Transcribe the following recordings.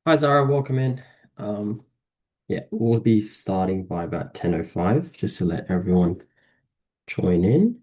Hi Zara, welcome in. Um, yeah, we'll be starting by about 10:05, just to let everyone join in.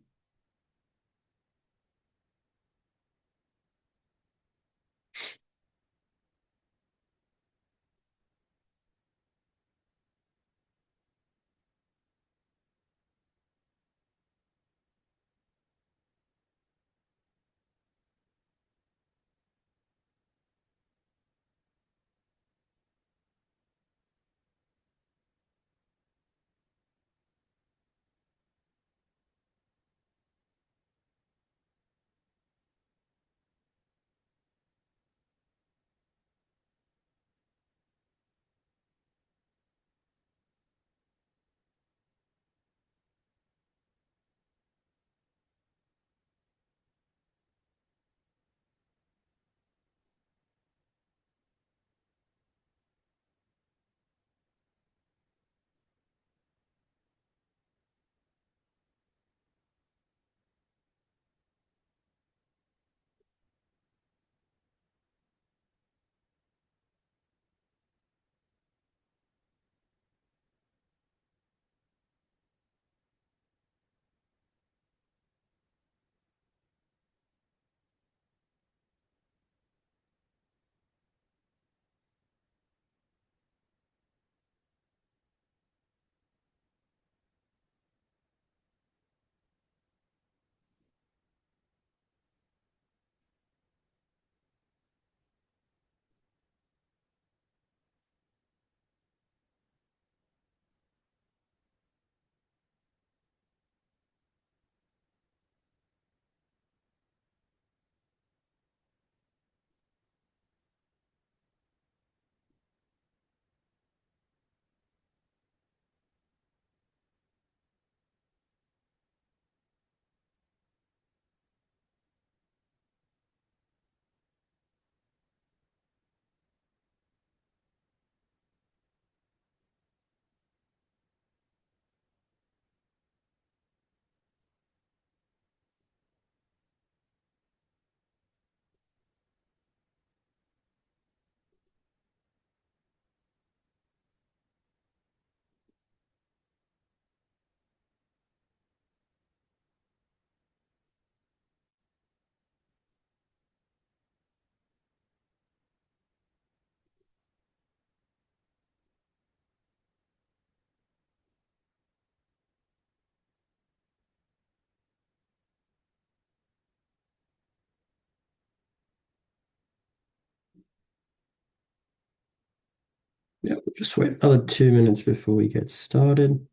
Yeah, we'll just wait another 2 minutes before we get started.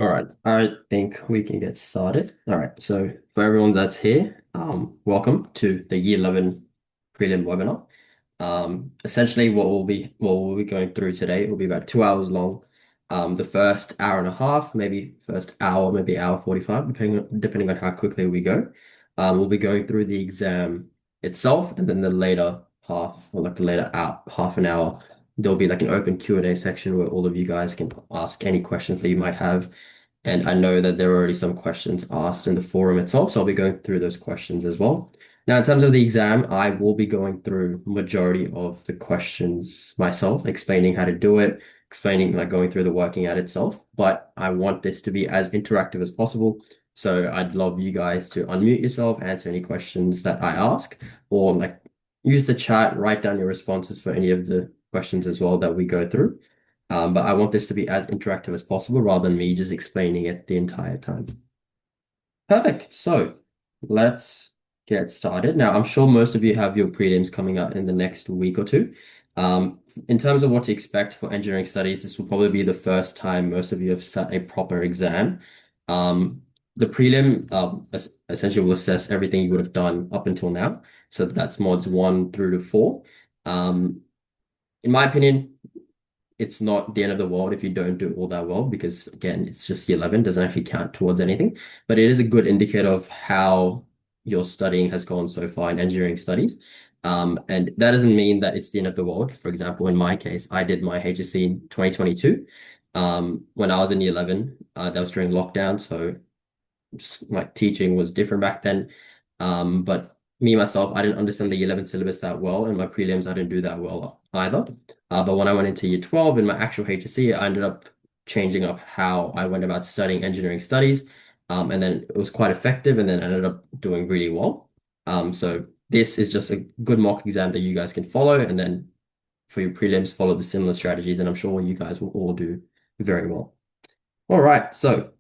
All right, I think we can get started. All right, so for everyone that's here, welcome to the Year 11 Prelim Webinar. Essentially, what we'll be going through today will be about 2 hours long. The first hour and a half, maybe first hour, maybe hour 45, depending on how quickly we go. We'll be going through the exam itself, and then the later half, or like the later out half an hour, there'll be like an open Q&A section where all of you guys can ask any questions that you might have. And I know that there are already some questions asked in the forum itself, so I'll be going through those questions as well. Now, in terms of the exam, I will be going through majority of the questions myself, explaining how to do it, explaining like going through the working out itself. But I want this to be as interactive as possible. So I'd love you guys to unmute yourself, answer any questions that I ask, or like use the chat, write down your responses for any of the questions as well that we go through. But I want this to be as interactive as possible rather than me just explaining it the entire time. Perfect. So let's get started. Now, I'm sure most of you have your prelims coming up in the next week or two. In terms of what to expect for engineering studies, this will probably be the first time most of you have sat a proper exam. The prelim essentially will assess everything you would have done up until now. So that's mods 1 through to 4. In my opinion, it's not the end of the world if you don't do all that well, because again, it's just year 11, doesn't actually count towards anything. But it is a good indicator of how your studying has gone so far in engineering studies. And that doesn't mean that it's the end of the world. For example, in my case, I did my HSC in 2022. When I was in year 11, that was during lockdown, so like teaching was different back then. But me myself, I didn't understand the year 11 syllabus that well, and my prelims I didn't do that well either. But when I went into year 12 in my actual HSC, I ended up changing up how I went about studying engineering studies. And then it was quite effective, and then I ended up doing really well. So this is just a good mock exam that you guys can follow, and then for your prelims, follow the similar strategies, and I'm sure you guys will all do very well. All right, so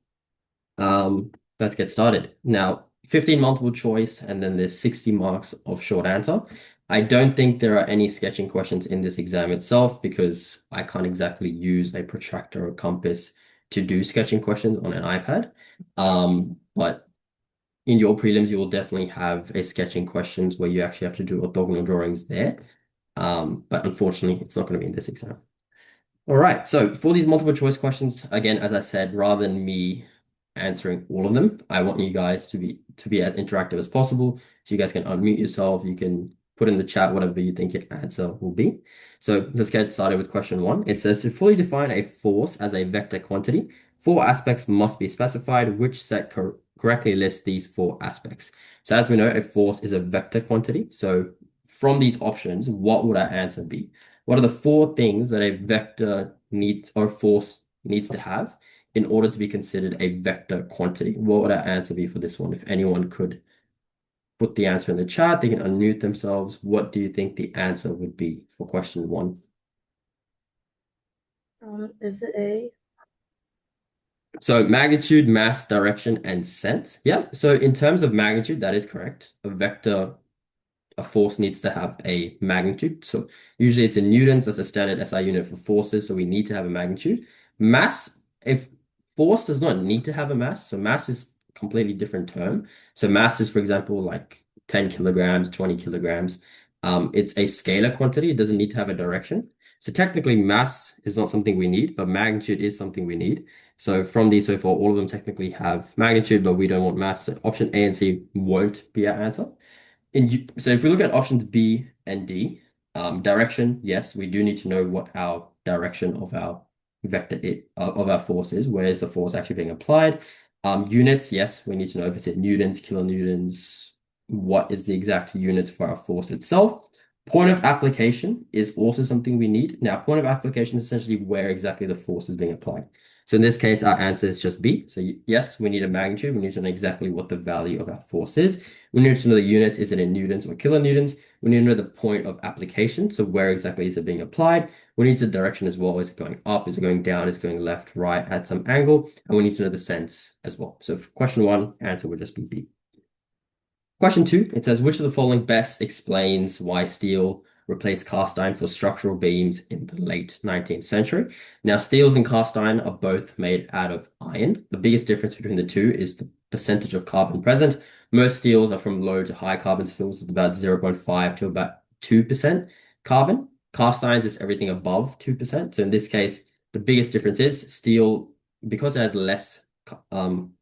um, let's get started. Now, 15 multiple choice, and then there's 60 marks of short answer. I don't think there are any sketching questions in this exam itself because I can't exactly use a protractor or compass to do sketching questions on an iPad. But in your prelims, you will definitely have a sketching questions where you actually have to do orthogonal drawings there. But unfortunately, it's not going to be in this exam. All right, so for these multiple choice questions, again, as I said, rather than me answering all of them, I want you guys to be as interactive as possible. So you guys can unmute yourself, you can put in the chat whatever you think your answer will be. So let's get started with question 1. It says to fully define a force as a vector quantity, 4 aspects must be specified. Which set correctly lists these 4 aspects? So as we know, a force is a vector quantity. So from these options, what would our answer be? What are the 4 things that a vector needs or force needs to have in order to be considered a vector quantity? What would our answer be for this one? If anyone could put the answer in the chat, they can unmute themselves. What do you think the answer would be for question 1? Is it A? So magnitude, mass, direction, and sense. Yeah. So in terms of magnitude, that is correct. A force needs to have a magnitude. So usually it's in newtons. That's a standard SI unit for forces. So we need to have a magnitude. Mass, if force does not need to have a mass, so mass is a completely different term. So mass is, for example, like 10 kilograms, 20 kilograms. It's a scalar quantity. It doesn't need to have a direction. So technically mass is not something we need, but magnitude is something we need. So from these so far, all of them technically have magnitude, but we don't want mass. So option A and C won't be our answer. So if we look at options B and D, direction, yes, we do need to know what our direction of our of our force is. Where is the force actually being applied? Units, yes, we need to know if it's in newtons, kilonewtons, what is the exact units for our force itself. Point of application is also something we need. Now, point of application is essentially where exactly the force is being applied. So in this case, our answer is just B. So yes, we need a magnitude. We need to know exactly what the value of our force is. We need to know the units. Is it in newtons or kilonewtons? We need to know the point of application. So where exactly is it being applied? We need the direction as well. Is it going up? Is it going down? Is it going left, right, at some angle? And we need to know the sense as well. So for question 1, answer would just be B. Question 2, it says, which of the following best explains why steel replaced cast iron for structural beams in the late 19th century? Now, steels and cast iron are both made out of iron. The biggest difference between the two is the percentage of carbon present. Most steels are from low to high carbon steels, it's about 0.5 to about 2% carbon. Cast irons is everything above 2%. So in this case, the biggest difference is steel, because it has less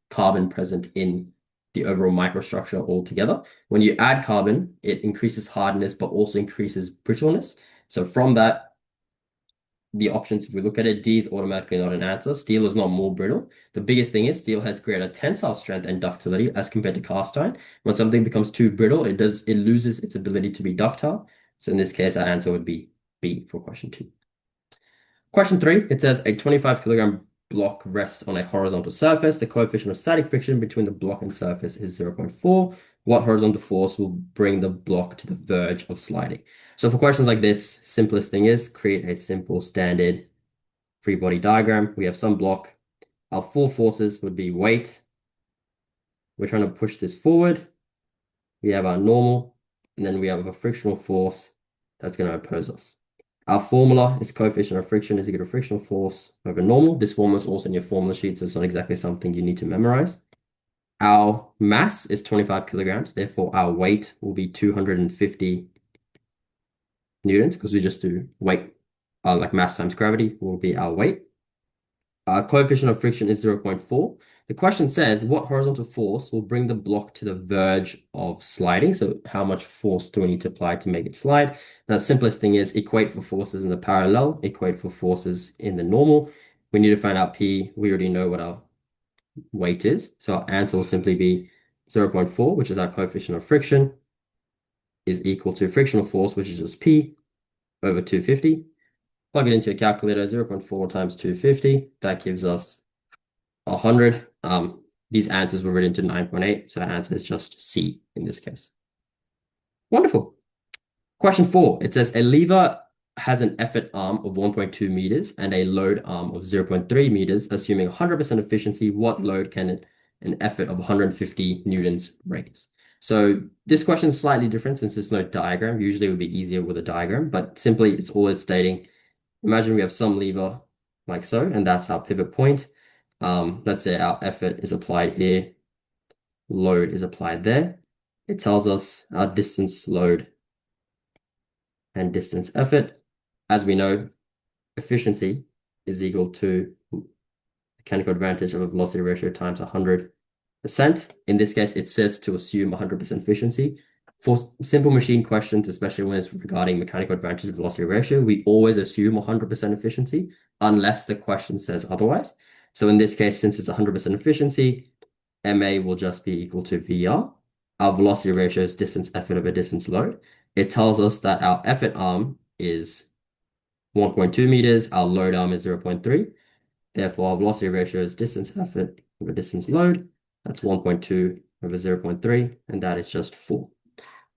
carbon present in the overall microstructure altogether. When you add carbon, it increases hardness, but also increases brittleness. So from that, the options, if we look at it, D is automatically not an answer. Steel is not more brittle. The biggest thing is steel has greater tensile strength and ductility as compared to cast iron. When something becomes too brittle, it loses its ability to be ductile. So in this case, our answer would be B for question 2. Question 3, it says a 25 kilogram block rests on a horizontal surface. The coefficient of static friction between the block and surface is 0.4. What horizontal force will bring the block to the verge of sliding? So for questions like this, simplest thing is create a simple standard free body diagram. We have some block. Our four forces would be weight. We're trying to push this forward. We have our normal, and then we have a frictional force that's going to oppose us. Our formula is coefficient of friction is equal to frictional force over normal. This formula is also in your formula sheet, so it's not exactly something you need to memorize. Our mass is 25 kilograms, therefore our weight will be 250 newtons, because we just do weight, like mass times gravity will be our weight. Our coefficient of friction is 0.4. The question says, what horizontal force will bring the block to the verge of sliding? So how much force do we need to apply to make it slide? Now, the simplest thing is equate for forces in the parallel, equate for forces in the normal. We need to find out P. We already know what our weight is. So our answer will simply be 0.4, which is our coefficient of friction, is equal to frictional force, which is just P, over 250. Plug it into your calculator, 0.4 times 250. That gives us 100. These answers were written to 9.8, so the answer is just C in this case. Wonderful. Question 4. It says a lever has an effort arm of 1.2 meters and a load arm of 0.3 meters. Assuming 100% efficiency, what load can an effort of 150 newtons raise? So this question is slightly different since there's no diagram. Usually it would be easier with a diagram, but simply it's stating, imagine we have some lever like so, and that's our pivot point. Let's say our effort is applied here, load is applied there. It tells us our distance load and distance effort. As we know, efficiency is equal to mechanical advantage of a velocity ratio times 100%. In this case, it says to assume 100% efficiency. For simple machine questions, especially when it's regarding mechanical advantage of velocity ratio, we always assume 100% efficiency unless the question says otherwise. So in this case, since it's 100% efficiency, MA will just be equal to VR. Our velocity ratio is distance effort over distance load. It tells us that our effort arm is 1.2 meters, our load arm is 0.3. Therefore, our velocity ratio is distance effort over distance load. That's 1.2 over 0.3, and that is just 4.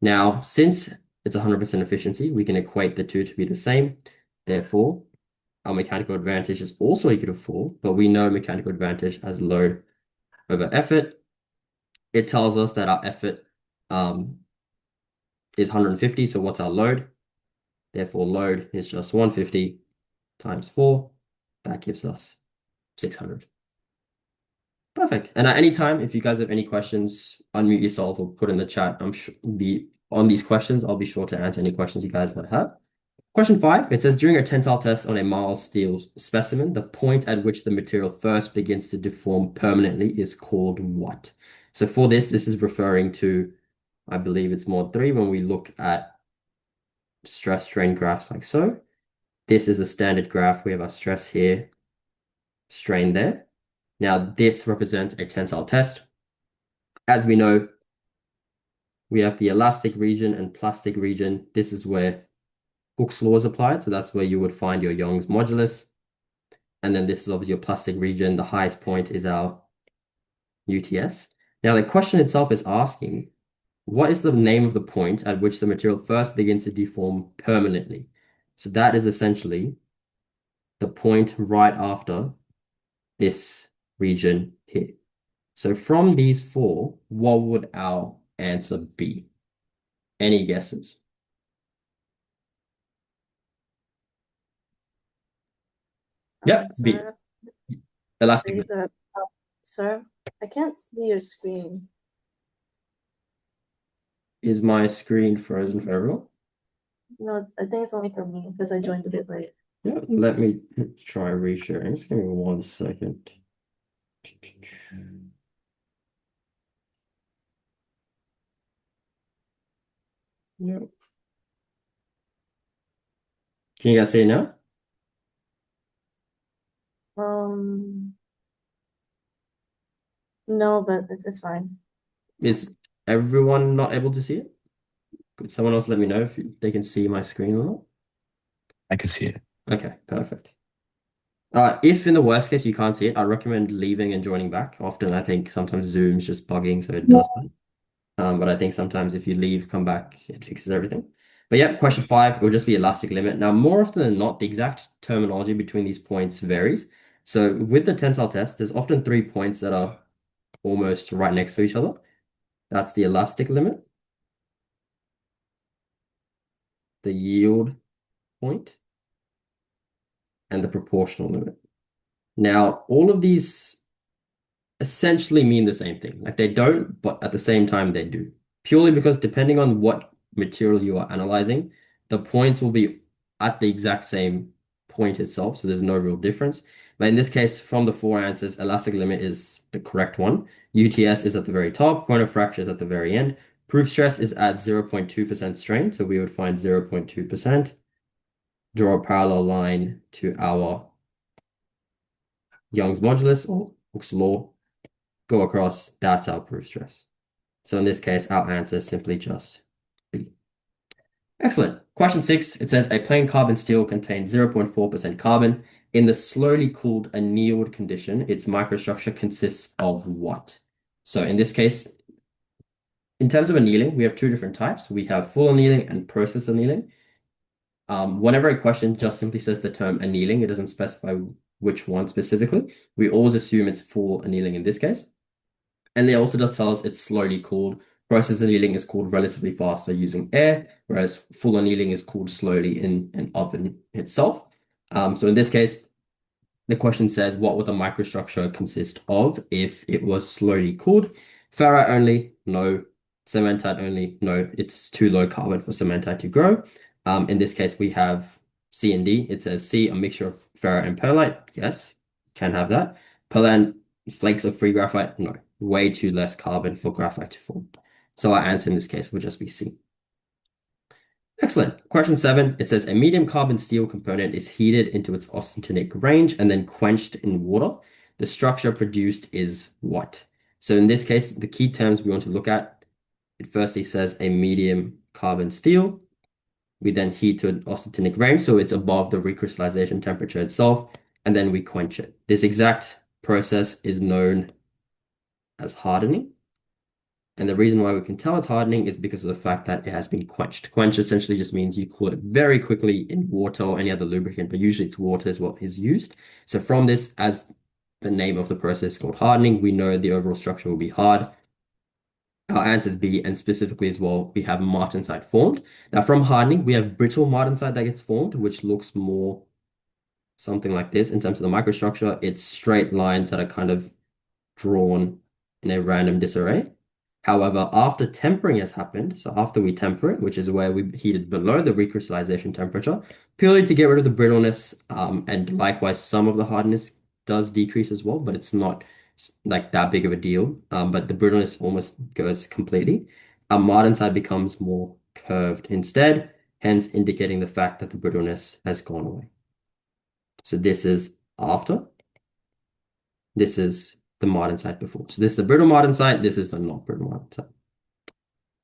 Now, since it's 100% efficiency, we can equate the two to be the same. Therefore, our mechanical advantage is also equal to 4, but we know mechanical advantage as load over effort. It tells us that our effort is 150, so what's our load? Therefore, load is just 150 times 4. That gives us 600. Perfect. And at any time, if you guys have any questions, unmute yourself or put in the chat. I'm sure on these questions, I'll be sure to answer any questions you guys might have. Question 5, it says, during a tensile test on a mild steel specimen, the point at which the material first begins to deform permanently is called what? So for this is referring to, I believe it's mod 3, when we look at stress strain graphs like so. This is a standard graph. We have our stress here, strain there. Now this represents a tensile test. As we know, we have the elastic region and plastic region. This is where Hooke's law is applied. So that's where you would find your Young's modulus. And then this is obviously your plastic region. The highest point is our UTS. Now the question itself is asking, what is the name of the point at which the material first begins to deform permanently? So that is essentially the point right after this region here. So from these 4, what would our answer be? Any guesses? Yep, B. Sir, Elastic. say that, sir, I can't see your screen. Is my screen frozen for everyone? No, I think it's only for me because I joined a bit late. Yeah, let me try resharing. Just give me 1 second. Yep. Can you guys see it now? No, but it's fine. Is everyone not able to see it? Could someone else let me know if they can see my screen or not? I can see it. Okay, perfect. If in the worst case you can't see it, I recommend leaving and joining back. Often I think sometimes Zoom's just bugging, so it does that. But I think sometimes if you leave, come back, it fixes everything. But yeah, question five, it will just be elastic limit. Now, more often than not, the exact terminology between these points varies. So with the tensile test, there's often 3 points that are almost right next to each other. That's the elastic limit, the yield point, and the proportional limit. Now, all of these essentially mean the same thing. Like they don't, but at the same time they do. Purely because depending on what material you are analyzing, the points will be at the exact same point itself, so there's no real difference. But in this case, from the four answers, elastic limit is the correct one. UTS is at the very top, point of fracture is at the very end. Proof stress is at 0.2% strain, so we would find 0.2%. Draw a parallel line to our Young's modulus or Hooke's law, go across, that's our proof stress. So in this case, our answer is simply just B. Excellent. Question six, it says a plain carbon steel contains 0.4% carbon. In the slowly cooled annealed condition, its microstructure consists of what? So in this case, in terms of annealing, we have two different types. We have full annealing and process annealing. Whenever a question just simply says the term annealing, it doesn't specify which one specifically. We always assume it's full annealing in this case. And it also does tell us it's slowly cooled. Process annealing is cooled relatively faster using air, whereas full annealing is cooled slowly in an oven itself. So in this case, the question says, what would the microstructure consist of if it was slowly cooled? Ferrite only, no. Cementite only, no. It's too low carbon for cementite to grow. In this case, we have C and D. It says C, a mixture of ferrite and perlite. Yes, can have that. Perlite, flakes of free graphite. No, way too less carbon for graphite to form. So our answer in this case would just be C. Excellent. Question seven, it says a medium carbon steel component is heated into its austenitic range and then quenched in water. The structure produced is what? So in this case, the key terms we want to look at, it firstly says a medium carbon steel. We then heat to an austenitic range, so it's above the recrystallization temperature itself, and then we quench it. This exact process is known as hardening. And the reason why we can tell it's hardening is because of the fact that it has been quenched. Quench essentially just means you cool it very quickly in water or any other lubricant, but usually it's water is what is used. So from this, as the name of the process is called hardening, we know the overall structure will be hard. Our answer is B, and specifically as well, we have martensite formed. Now from hardening, we have brittle martensite that gets formed, which looks more something like this in terms of the microstructure. It's straight lines that are kind of drawn in a random disarray. However, after tempering has happened, so after we temper it, which is where we heated below the recrystallization temperature, purely to get rid of the brittleness, and likewise some of the hardness does decrease as well, but it's not like that big of a deal. But the brittleness almost goes completely. Our martensite becomes more curved instead, hence indicating the fact that the brittleness has gone away. So this is after. This is the martensite before. So this is the brittle martensite. This is the not brittle martensite.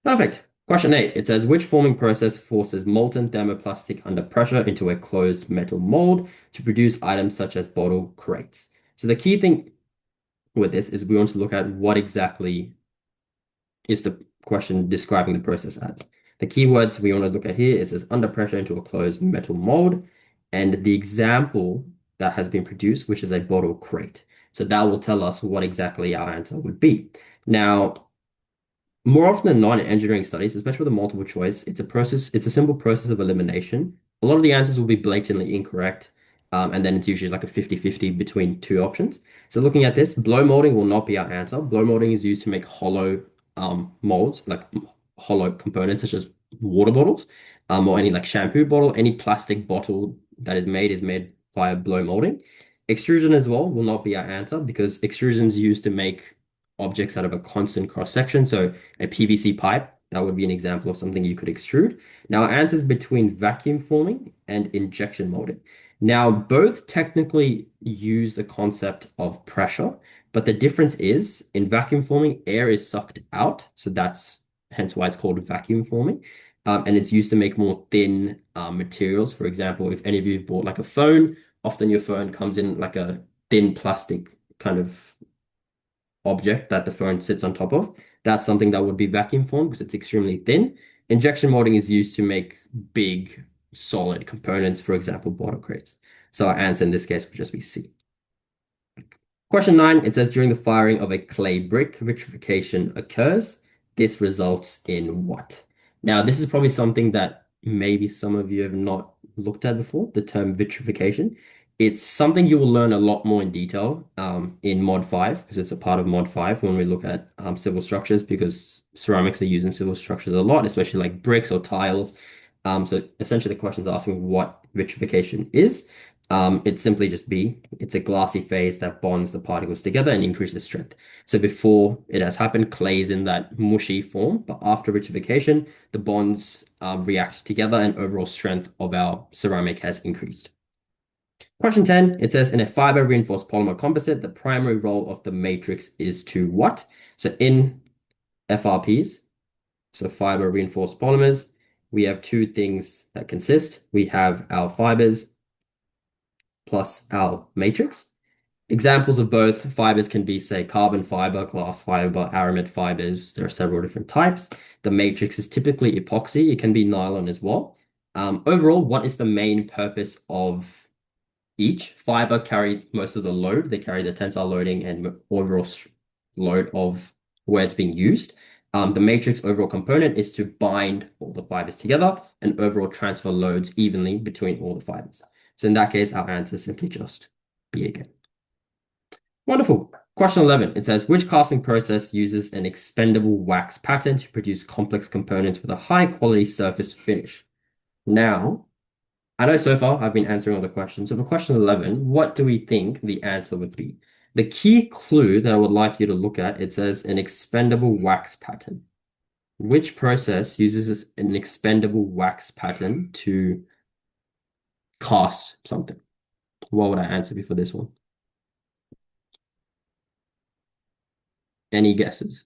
Perfect. Question 8. It says, which forming process forces molten thermoplastic under pressure into a closed metal mold to produce items such as bottle crates? So the key thing with this is we want to look at what exactly is the question describing the process as. The keywords we want to look at here is this under pressure into a closed metal mold, and the example that has been produced, which is a bottle crate. So that will tell us what exactly our answer would be. Now, more often than not in engineering studies, especially with a multiple choice, it's a simple process of elimination. A lot of the answers will be blatantly incorrect, and then it's usually like a 50-50 between two options. So looking at this, blow molding will not be our answer. Blow molding is used to make hollow molds, like hollow components such as water bottles, or any like shampoo bottle, any plastic bottle that is made via blow molding. Extrusion as well will not be our answer because extrusion is used to make objects out of a constant cross section. So a PVC pipe, that would be an example of something you could extrude. Now, our answer is between vacuum forming and injection molding. Now, both technically use the concept of pressure, but the difference is in vacuum forming, air is sucked out. So that's hence why it's called vacuum forming. And it's used to make more thin materials. For example, if any of you have bought like a phone, often your phone comes in like a thin plastic kind of object that the phone sits on top of. That's something that would be vacuum formed because it's extremely thin. Injection molding is used to make big, solid components, for example, bottle crates. So our answer in this case would just be C. Question 9, it says during the firing of a clay brick, vitrification occurs. This results in what? Now, this is probably something that maybe some of you have not looked at before, the term vitrification. It's something you will learn a lot more in detail in Mod 5, because it's a part of Mod 5 when we look at civil structures, because ceramics are used in civil structures a lot, especially like bricks or tiles. So essentially the question is asking what vitrification is. It's simply just B. It's a glassy phase that bonds the particles together and increases strength. So before it has happened, clay is in that mushy form, but after vitrification, the bonds react together and overall strength of our ceramic has increased. Question 10, it says in a fiber reinforced polymer composite, the primary role of the matrix is to what? So in FRPs, so fiber reinforced polymers, we have two things that consist. We have our fibers plus our matrix. Examples of both fibers can be, say, carbon fiber, glass fiber, aramid fibers. There are several different types. The matrix is typically epoxy. It can be nylon as well. Overall, what is the main purpose of each? Fiber carry most of the load. They carry the tensile loading and overall load of where it's being used. The matrix overall component is to bind all the fibers together and overall transfer loads evenly between all the fibers. So in that case, our answer is simply just B again. Wonderful. Question 11. It says, which casting process uses an expendable wax pattern to produce complex components with a high quality surface finish? Now, I know so far I've been answering all the questions. So for question 11, what do we think the answer would be? The key clue that I would like you to look at, it says an expendable wax pattern. Which process uses an expendable wax pattern to cast something? What would I answer be for this one? Any guesses?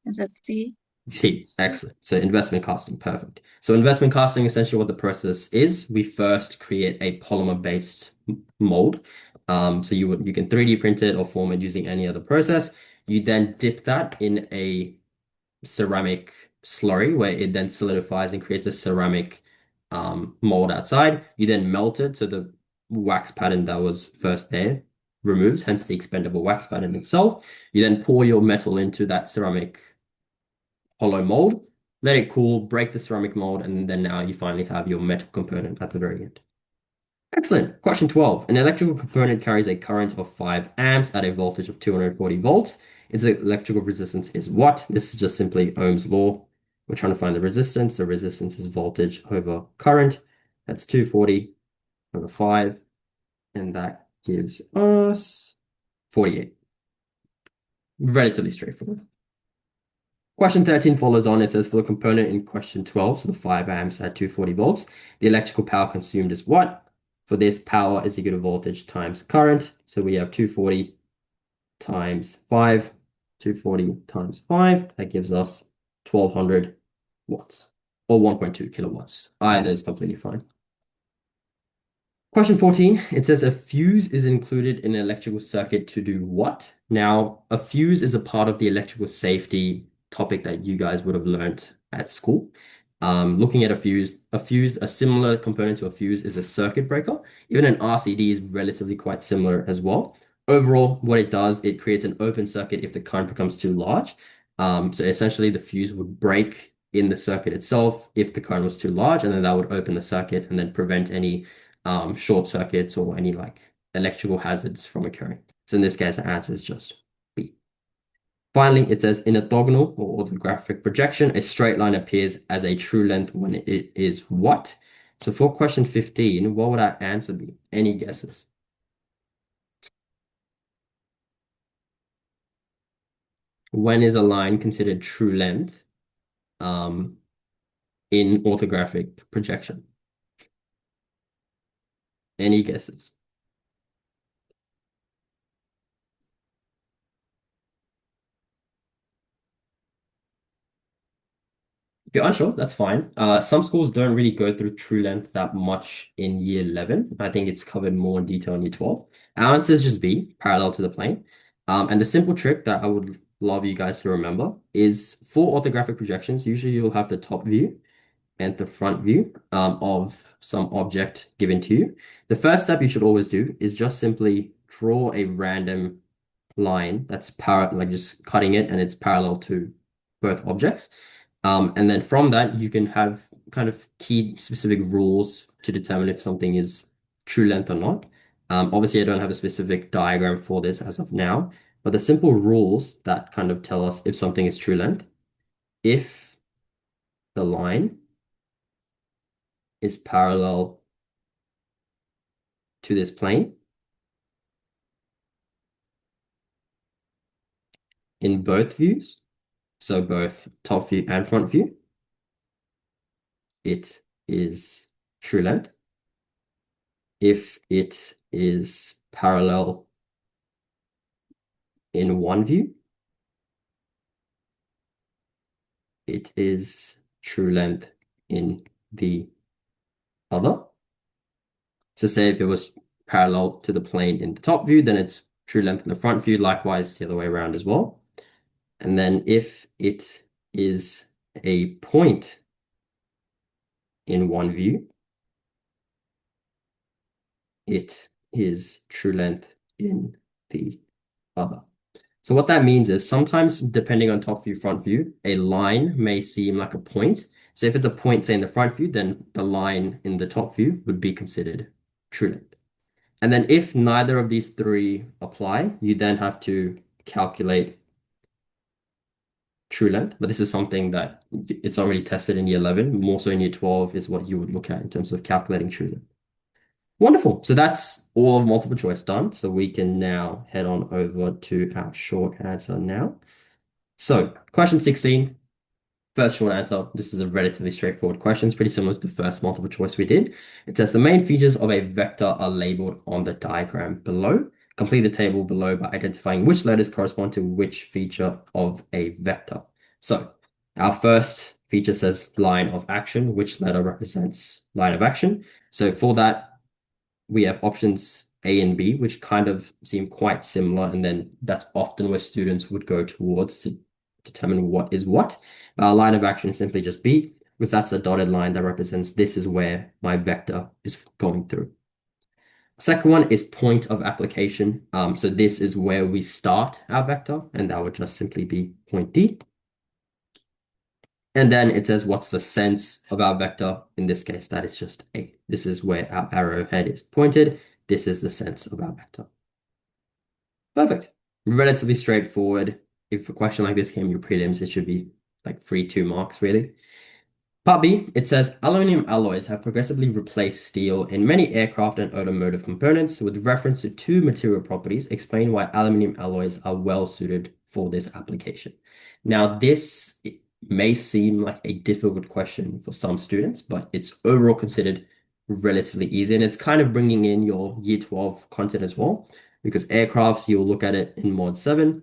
Is that C? C, excellent. So investment casting, perfect. So investment casting, essentially what the process is, we first create a polymer-based mold. So you can 3D print it or form it using any other process. You then dip that in a ceramic slurry where it then solidifies and creates a ceramic mold outside. You then melt it so the wax pattern that was first there removes, hence the expendable wax pattern itself. You then pour your metal into that ceramic hollow mold, let it cool, break the ceramic mold, and then now you finally have your metal component at the very end. Excellent. Question 12. An electrical component carries a current of 5 amps at a voltage of 240 volts. Its electrical resistance is what? This is just simply Ohm's law. We're trying to find the resistance. The resistance is voltage over current. That's 240 over 5. And that gives us 48. Relatively straightforward. Question 13 follows on. It says for the component in question 12, so the 5 amps at 240 volts, the electrical power consumed is what? For this, power is equal to voltage times current. So we have 240 times 5, 240 times 5. That gives us 1200 watts or 1.2 kilowatts. Either is completely fine. Question 14, it says a fuse is included in an electrical circuit to do what? Now, a fuse is a part of the electrical safety topic that you guys would have learned at school. Looking at a similar component to a fuse is a circuit breaker. Even an RCD is relatively quite similar as well. Overall, what it does, it creates an open circuit if the current becomes too large. So essentially the fuse would break in the circuit itself if the current was too large, and then that would open the circuit and then prevent any short circuits or any like electrical hazards from occurring. So in this case, the answer is just B. Finally, it says in orthogonal or orthographic projection, a straight line appears as a true length when it is what? So for question 15, what would our answer be? Any guesses? When is a line considered true length in orthographic projection? Any guesses? If you're unsure, that's fine. Some schools don't really go through true length that much in year 11. I think it's covered more in detail in year 12. Our answer is just B, parallel to the plane. And the simple trick that I would love you guys to remember is for orthographic projections, usually you'll have the top view and the front view of some object given to you. The first step you should always do is just simply draw a random line that's like just cutting it and it's parallel to both objects. And then from that, you can have kind of key specific rules to determine if something is true length or not. Obviously, I don't have a specific diagram for this as of now, but the simple rules that kind of tell us if something is true length, if the line is parallel to this plane in both views, so both top view and front view, it is true length. If it is parallel in one view, it is true length in the other. So say if it was parallel to the plane in the top view, then it's true length in the front view, likewise the other way around as well. And then if it is a point in one view, it is true length in the other. So what that means is sometimes depending on top view, front view, a line may seem like a point. So if it's a point, say in the front view, then the line in the top view would be considered true length. And then if neither of these three apply, you then have to calculate true length. But this is something that it's already tested in year 11. More so in year 12 is what you would look at in terms of calculating true length. Wonderful. So that's all of multiple choice done. So we can now head on over to our short answer now. So question 16, first short answer. This is a relatively straightforward question. It's pretty similar to the first multiple choice we did. It says the main features of a vector are labeled on the diagram below. Complete the table below by identifying which letters correspond to which feature of a vector. So our first feature says line of action. Which letter represents line of action? So for that, we have options A and B, which kind of seem quite similar, and then that's often where students would go towards to determine what is what. Our line of action is simply just B, because that's the dotted line that represents this is where my vector is going through. Second one is point of application. So this is where we start our vector, and that would just simply be point D. And then it says, what's the sense of our vector? In this case, that is just A. This is where our arrowhead is pointed. This is the sense of our vector. Perfect. Relatively straightforward. If a question like this came in your prelims, it should be like 2 marks, really. Part B, it says aluminum alloys have progressively replaced steel in many aircraft and automotive components. With reference to two material properties, explain why aluminum alloys are well suited for this application. Now, this may seem like a difficult question for some students, but it's overall considered relatively easy. And it's kind of bringing in your year 12 content as well, because aircrafts, you'll look at it in mod 7,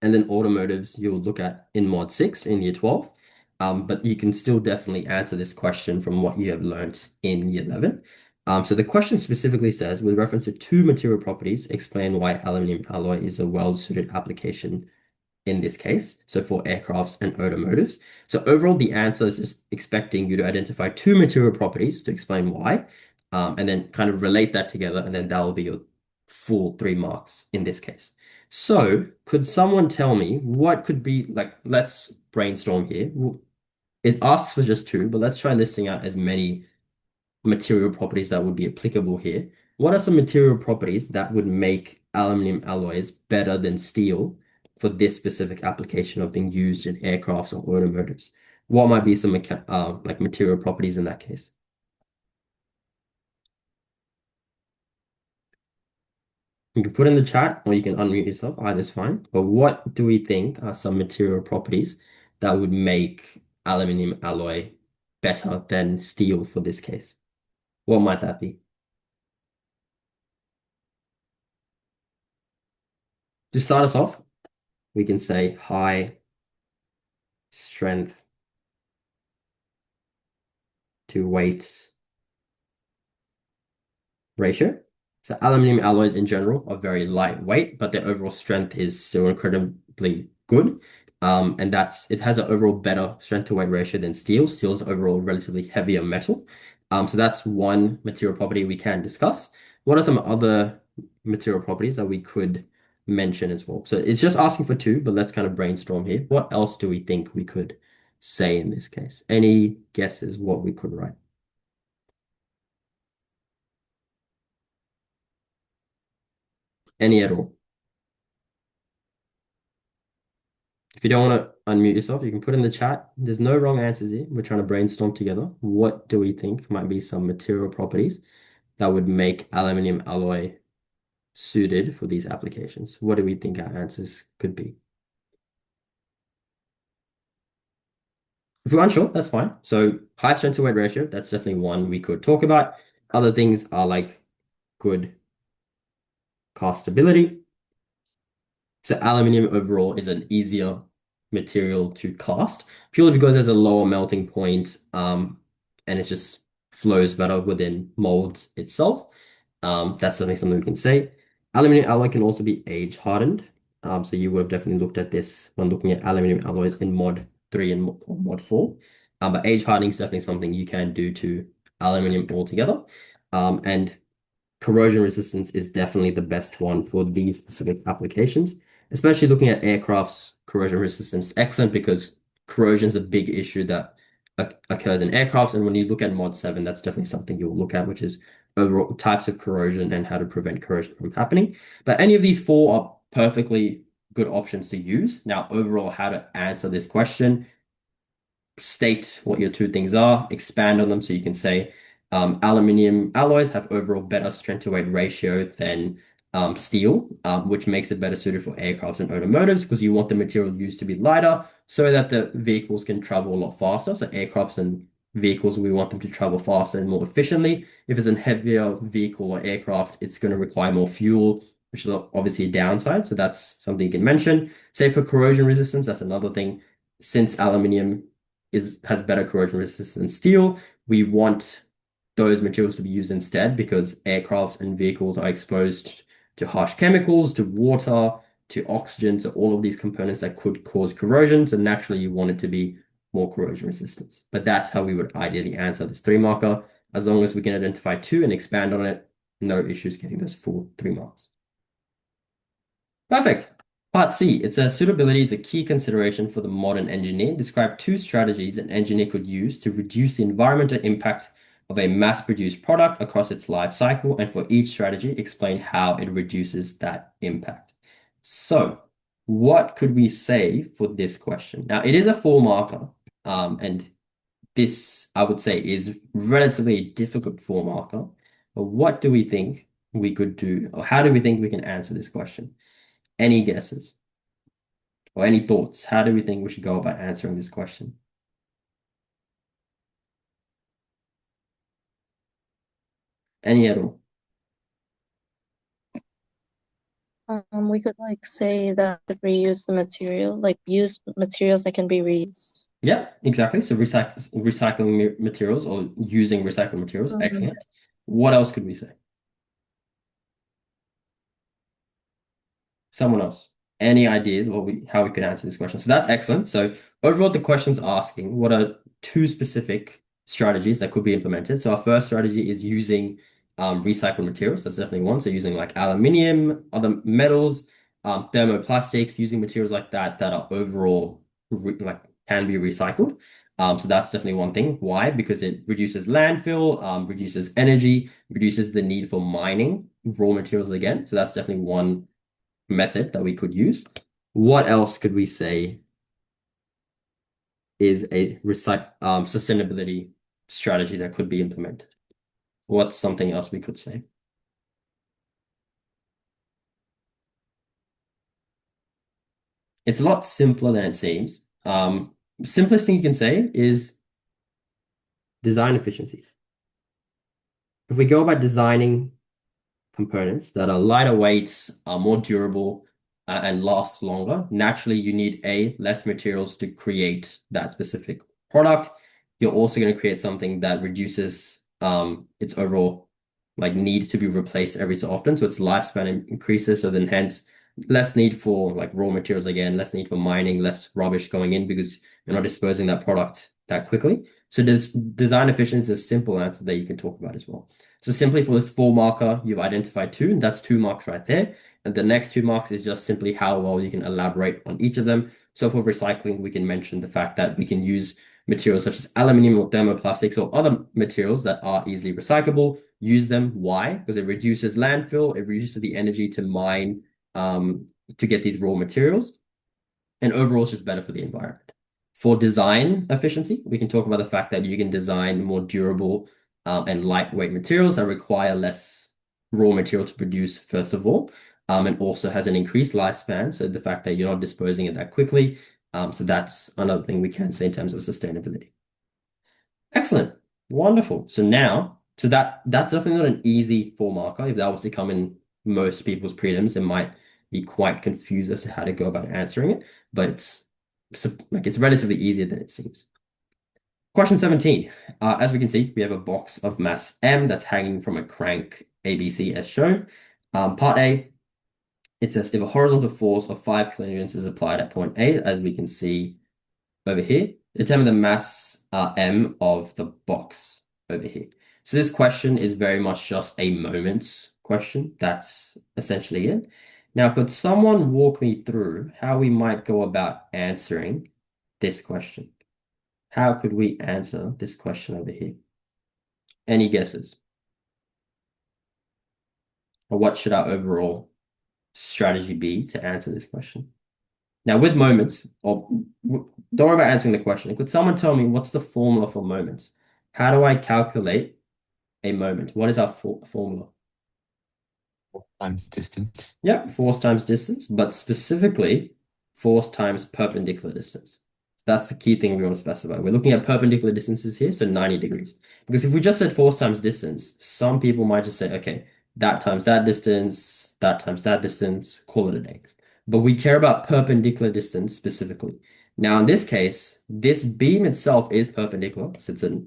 and then automotives, you'll look at in mod 6 in year 12. But you can still definitely answer this question from what you have learned in year 11. So the question specifically says, with reference to two material properties, explain why aluminum alloy is a well-suited application in this case, so for aircrafts and automotives. So overall, the answer is just expecting you to identify two material properties to explain why, and then kind of relate that together, and then that will be your full 3 marks in this case. So could someone tell me what could be, like, let's brainstorm here. It asks for just two, but let's try listing out as many material properties that would be applicable here. What are some material properties that would make aluminum alloys better than steel for this specific application of being used in aircrafts or automotives? What might be some like material properties in that case? You can put in the chat or you can unmute yourself, either's fine. But what do we think are some material properties that would make aluminum alloy better than steel for this case? What might that be? To start us off, we can say high strength to weight ratio. So aluminum alloys in general are very lightweight, but their overall strength is still incredibly good. And it has an overall better strength to weight ratio than steel. Steel is overall relatively heavier metal. So that's one material property we can discuss. What are some other material properties that we could mention as well? So it's just asking for two, but let's kind of brainstorm here. What else do we think we could say in this case? Any guesses what we could write? Any at all? If you don't want to unmute yourself, you can put in the chat. There's no wrong answers here. We're trying to brainstorm together. What do we think might be some material properties that would make aluminum alloy suited for these applications? What do we think our answers could be? If you're unsure, that's fine. So high strength to weight ratio, that's definitely one we could talk about. Other things are like good castability. So aluminum overall is an easier material to cast purely because there's a lower melting point, and it just flows better within molds itself. That's definitely something we can say. Aluminum alloy can also be age hardened. So you would have definitely looked at this when looking at aluminum alloys in mod 3 and mod 4. But age hardening is definitely something you can do to aluminum altogether. And corrosion resistance is definitely the best one for these specific applications, especially looking at aircraft's corrosion resistance. Excellent because corrosion is a big issue that occurs in aircrafts. And when you look at Mod 7, that's definitely something you'll look at, which is overall types of corrosion and how to prevent corrosion from happening. But any of these four are perfectly good options to use. Now, overall, how to answer this question, state what your two things are, expand on them. So you can say aluminium alloys have overall better strength to weight ratio than steel, which makes it better suited for aircrafts and automotives because you want the material used to be lighter so that the vehicles can travel a lot faster. So aircrafts and vehicles, we want them to travel faster and more efficiently. If it's a heavier vehicle or aircraft, it's going to require more fuel, which is obviously a downside. So that's something you can mention. Say for corrosion resistance, that's another thing. Since aluminium has better corrosion resistance than steel, we want those materials to be used instead because aircrafts and vehicles are exposed to harsh chemicals, to water, to oxygen, to all of these components that could cause corrosion. So naturally, you want it to be more corrosion resistance. But that's how we would ideally answer this 3 marker. As long as we can identify two and expand on it, no issues getting those full 3 marks. Perfect. Part C, it says suitability is a key consideration for the modern engineer. Describe two strategies an engineer could use to reduce the environmental impact of a mass-produced product across its life cycle, and for each strategy, explain how it reduces that impact. So, what could we say for this question? Now, it is a 4 marker, and this, I would say, is relatively a difficult 4 marker. But what do we think we could do, or how do we think we can answer this question? Any guesses or any thoughts? How do we think we should go about answering this question? Any at all? We could like say that reuse the material, like use materials that can be reused. Yeah, exactly. So recycling materials or using recycled materials. Excellent. What else could we say? Someone else. Any ideas how we could answer this question? So that's excellent. So overall, the question's asking what are two specific strategies that could be implemented. So our first strategy is using recycled materials. That's definitely one. So using like aluminium, other metals, thermoplastics, using materials like that that are overall like can be recycled. So that's definitely one thing. Why? Because it reduces landfill, reduces energy, reduces the need for mining raw materials again. So that's definitely one method that we could use. What else could we say is a sustainability strategy that could be implemented? What's something else we could say? It's a lot simpler than it seems. Simplest thing you can say is design efficiency. If we go about designing components that are lighter weights, are more durable, and last longer, naturally you need less materials to create that specific product. you're also going to create something that reduces its overall like need to be replaced every so often. So its lifespan increases. So then hence less need for like raw materials again, less need for mining, less rubbish going in because you're not disposing that product that quickly. So this design efficiency is a simple answer that you can talk about as well. So simply for this 4 marker, you've identified two, and that's 2 marks right there. And the next 2 marks is just simply how well you can elaborate on each of them. So for recycling, we can mention the fact that we can use materials such as aluminum or thermoplastics or other materials that are easily recyclable. Use them. Why? Because it reduces landfill, it reduces the energy to mine to get these raw materials, and overall it's just better for the environment. For design efficiency, we can talk about the fact that you can design more durable and lightweight materials that require less raw material to produce, first of all, and also has an increased lifespan. So the fact that you're not disposing it that quickly. So that's another thing we can say in terms of sustainability. Excellent. Wonderful. So that's definitely not an easy 4 marker. If that was to come in most people's prelims, they might be quite confused as to how to go about answering it, but it's relatively easier than it seems. Question 17. As we can see, we have a box of mass M that's hanging from a crank ABC as shown. Part A, it says if a horizontal force of 5 kilonewtons is applied at point A, as we can see over here, determine the mass m of the box over here. So this question is very much just a moments question. That's essentially it. Now, could someone walk me through how we might go about answering this question? How could we answer this question over here? Any guesses? Or what should our overall strategy be to answer this question? Now, with moments, or don't worry about answering the question. Could someone tell me what's the formula for moments? How do I calculate a moment? What is our formula? Times distance. Yeah, force times distance, but specifically force times perpendicular distance. That's the key thing we want to specify. We're looking at perpendicular distances here, so 90 degrees. Because if we just said force times distance, some people might just say, okay, that times that distance, call it a day. But we care about perpendicular distance specifically. Now, in this case, this beam itself is perpendicular, so it's a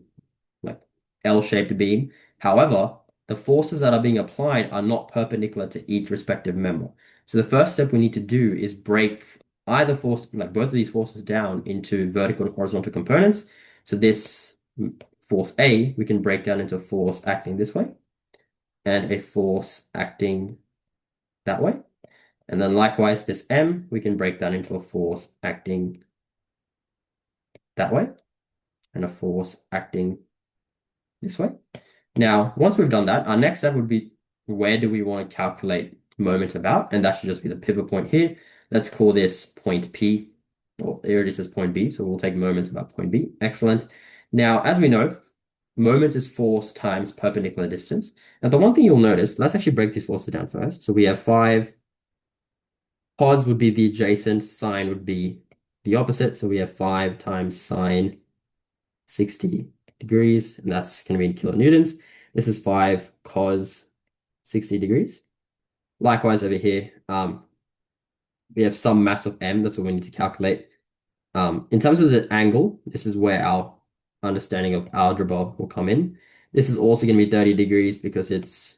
like L-shaped beam. However, the forces that are being applied are not perpendicular to each respective member. So the first step we need to do is break either force, like both of these forces down into vertical and horizontal components. So this force A, we can break down into a force acting this way and a force acting that way. And then likewise, this M, we can break that into a force acting that way and a force acting this way. Now, once we've done that, our next step would be where do we want to calculate moment about? And that should just be the pivot point here. Let's call this point P. Well, here it is as point B. So we'll take moments about point B. Excellent. Now, as we know, moment is force times perpendicular distance. Now, the one thing you'll notice, let's actually break these forces down first. So we have 5. Cos would be the adjacent, sine would be the opposite. So we have 5 times sine 60 degrees, and that's going to be in kilonewtons. This is 5 cos 60 degrees. Likewise over here, we have some mass of m. That's what we need to calculate. In terms of the angle, this is where our understanding of algebra will come in. This is also going to be 30 degrees because it's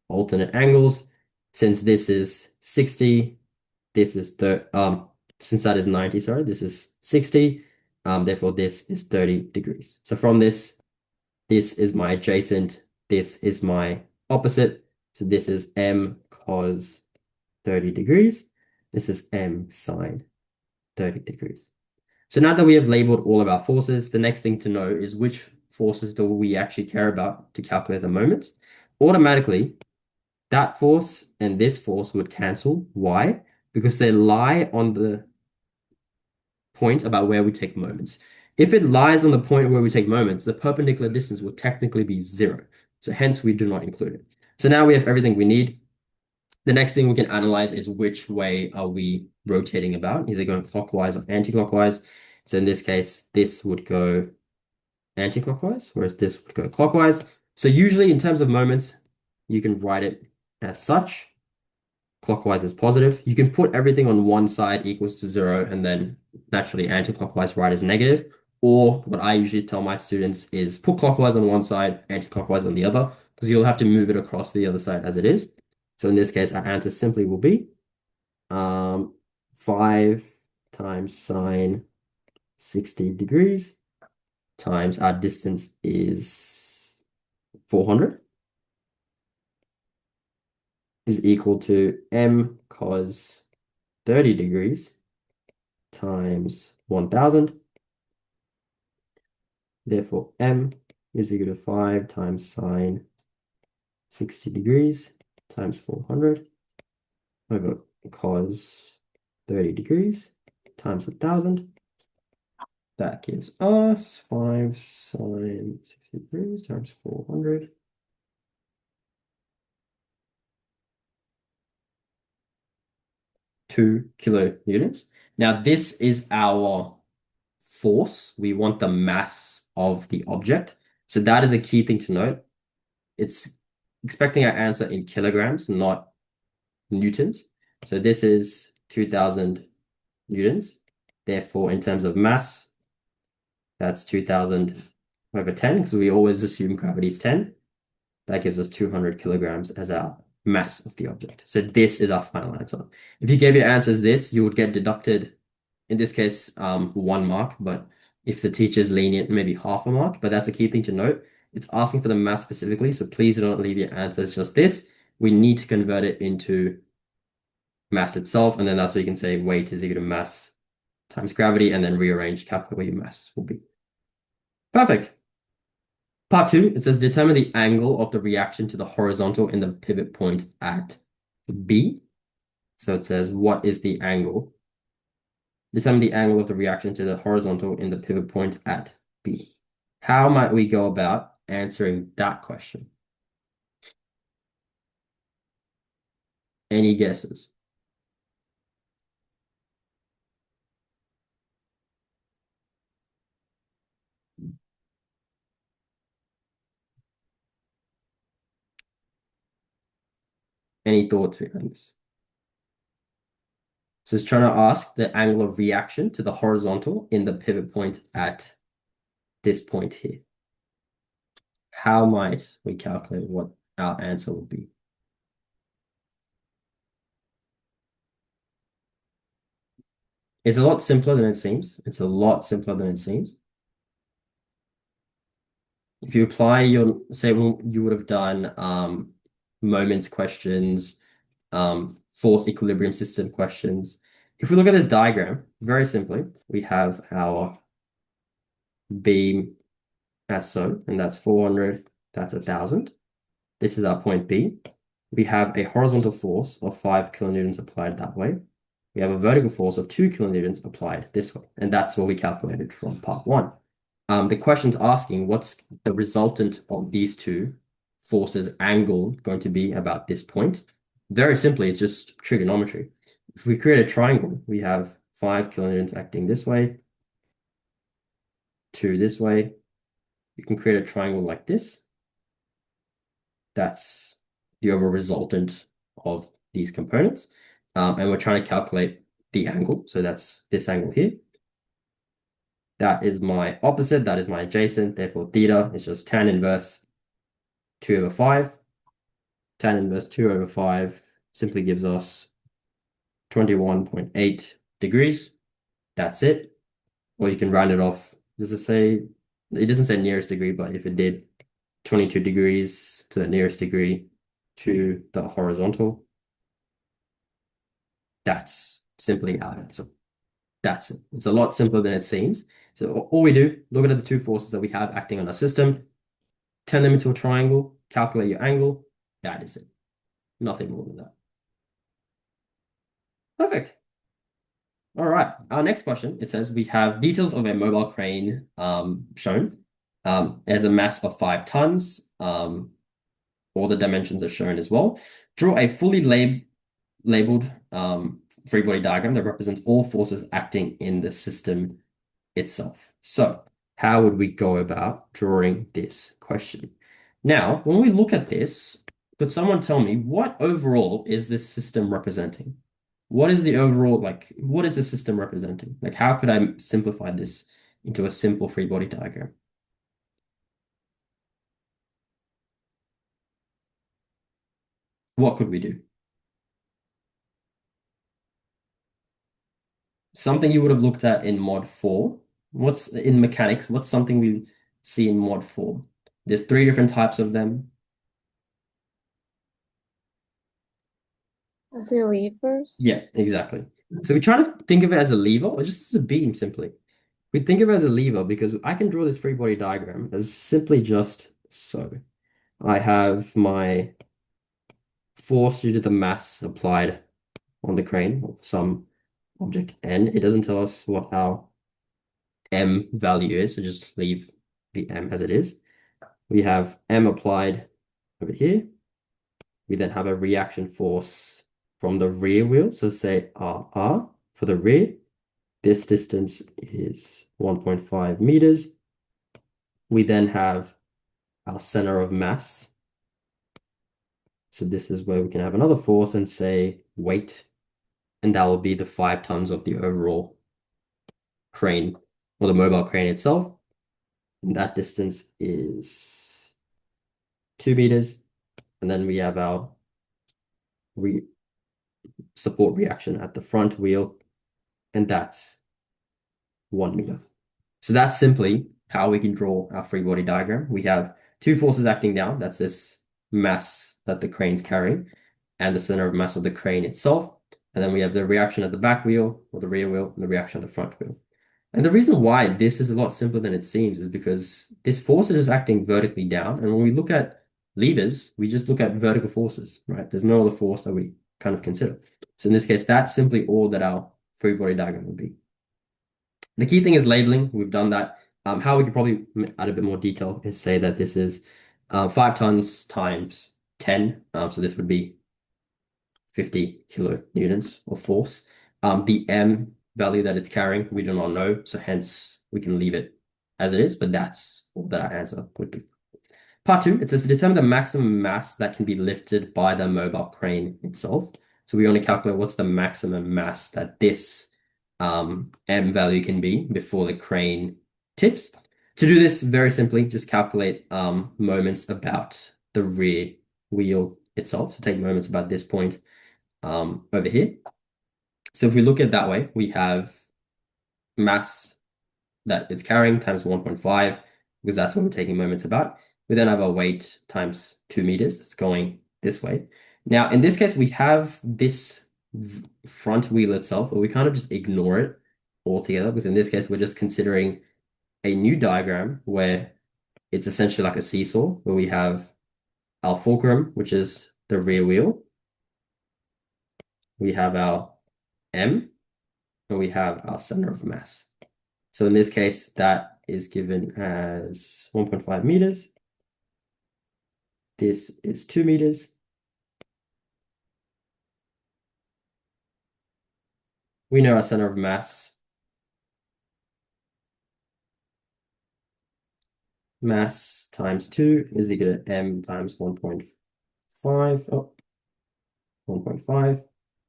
alternate angles. Since this is 60, this is since that is 90, sorry, this is 60. Therefore, this is 30 degrees. So from this is my adjacent, this is my opposite. So this is m cos 30 degrees. This is m sine 30 degrees. So now that we have labeled all of our forces, the next thing to know is which forces do we actually care about to calculate the moments. Automatically, that force and this force would cancel. Why? Because they lie on the point about where we take moments. If it lies on the point where we take moments, the perpendicular distance will technically be 0. So hence we do not include it. So now we have everything we need. The next thing we can analyze is which way are we rotating about? Is it going clockwise or anti-clockwise? So in this case, this would go anti-clockwise, whereas this would go clockwise. So usually in terms of moments, you can write it as such. Clockwise is positive. You can put everything on one side equals to 0, and then naturally anti-clockwise right is negative. Or what I usually tell my students is put clockwise on one side, anti-clockwise on the other, because you'll have to move it across the other side as it is. So in this case, our answer simply will be 5 times sine 60 degrees times our distance is 400 is equal to m cos 30 degrees times 1000. Therefore, m is equal to 5 times sine 60 degrees times 400 over cos 30 degrees times 1000. That gives us 5 sine 60 degrees times 400. 2 kilonewtons. Now, this is our force. We want the mass of the object. So that is a key thing to note. It's expecting our answer in kilograms, not newtons. So this is 2000 newtons. Therefore, in terms of mass, that's 2000 over 10, because we always assume gravity is 10. That gives us 200 kilograms as our mass of the object. So this is our final answer. If you gave your answer as this, you would get deducted, in this case, 1 mark, but if the teacher's lenient, maybe half a mark. But that's a key thing to note. It's asking for the mass specifically, so please don't leave your answer as just this. We need to convert it into mass itself, and then that's what you can say weight is equal to mass times gravity, and then rearrange, calculate what your mass will be. Perfect. Part 2, it says determine the angle of the reaction to the horizontal in the pivot point at B. So it says, what is the angle? Determine the angle of the reaction to the horizontal in the pivot point at B. How might we go about answering that question? Any guesses? Any thoughts behind this? So it's trying to ask the angle of reaction to the horizontal in the pivot point at this point here. How might we calculate what our answer will be? It's a lot simpler than it seems. It's a lot simpler than it seems. If you apply your, say, you would have done moments questions, force equilibrium system questions. If we look at this diagram, very simply, we have our beam as so, and that's 400, that's 1000. This is our point B. We have a horizontal force of 5 kilonewtons applied that way. We have a vertical force of 2 kilonewtons applied this way, and that's what we calculated from part 1. The question's asking what's the resultant of these two forces angle going to be about this point. Very simply, it's just trigonometry. If we create a triangle, we have 5 kilonewtons acting this way, 2 this way. You can create a triangle like this. That's the overall resultant of these components. And we're trying to calculate the angle. So that's this angle here. That is my opposite. That is my adjacent. Therefore, theta is just tan inverse 2 over 5. Tan inverse 2 over 5 simply gives us 21.8 degrees. That's it. Or you can round it off. Does it say? It doesn't say nearest degree, but if it did, 22 degrees to the nearest degree to the horizontal. That's simply our answer. That's it. It's a lot simpler than it seems. So all we do, look at the two forces that we have acting on our system, turn them into a triangle, calculate your angle. That is it. Nothing more than that. Perfect. All right. Our next question, it says we have details of a mobile crane shown. It has a mass of 5 tons. All the dimensions are shown as well. Draw a fully labeled free body diagram that represents all forces acting in the system itself. So how would we go about drawing this question? Now, when we look at this, could someone tell me what overall is this system representing? What is the overall, like, what is the system representing? Like, how could I simplify this into a simple free body diagram? What could we do? Something you would have looked at in Mod 4. What's in mechanics? What's something we see in Mod 4? There's 3 different types of them. Is it levers? Yeah, exactly. So we try to think of it as a lever or just as a beam simply. We think of it as a lever because I can draw this free body diagram as simply just so. I have my force due to the mass applied on the crane of some object n. It doesn't tell us what our m value is, so just leave the m as it is. We have m applied over here. We then have a reaction force from the rear wheel, so say RR for the rear. This distance is 1.5 meters. We then have our center of mass. So this is where we can have another force and say weight, and that will be the 5 tons of the overall crane or the mobile crane itself. And that distance is 2 meters. And then we have our support reaction at the front wheel, and that's 1 meter. So that's simply how we can draw our free body diagram. We have 2 forces acting down. That's this mass that the crane's carrying and the center of mass of the crane itself. And then we have the reaction at the back wheel or the rear wheel and the reaction at the front wheel. And the reason why this is a lot simpler than it seems is because this force is just acting vertically down. And when we look at levers, we just look at vertical forces, right? There's no other force that we kind of consider. So in this case, that's simply all that our free body diagram would be. The key thing is labeling. We've done that. How we could probably add a bit more detail is say that this is 5 tons times 10. So this would be 50 kilonewtons of force. The m value that it's carrying, we do not know. So hence we can leave it as it is, but that's all that our answer would be. Part 2, it says to determine the maximum mass that can be lifted by the mobile crane itself. So we want to calculate what's the maximum mass that this m value can be before the crane tips. To do this, very simply, just calculate moments about the rear wheel itself. So take moments about this point over here. So if we look at it that way, we have mass that it's carrying times 1.5, because that's what we're taking moments about. We then have our weight times 2 meters. That's going this way. Now, in this case, we have this front wheel itself, but we kind of just ignore it altogether, because in this case, we're just considering a new diagram where it's essentially like a seesaw, where we have our fulcrum, which is the rear wheel. We have our M, and we have our center of mass. So in this case, that is given as 1.5 meters. This is 2 meters. We know our center of mass. Mass times 2 is equal to m times 1.5. Oh, 1.5.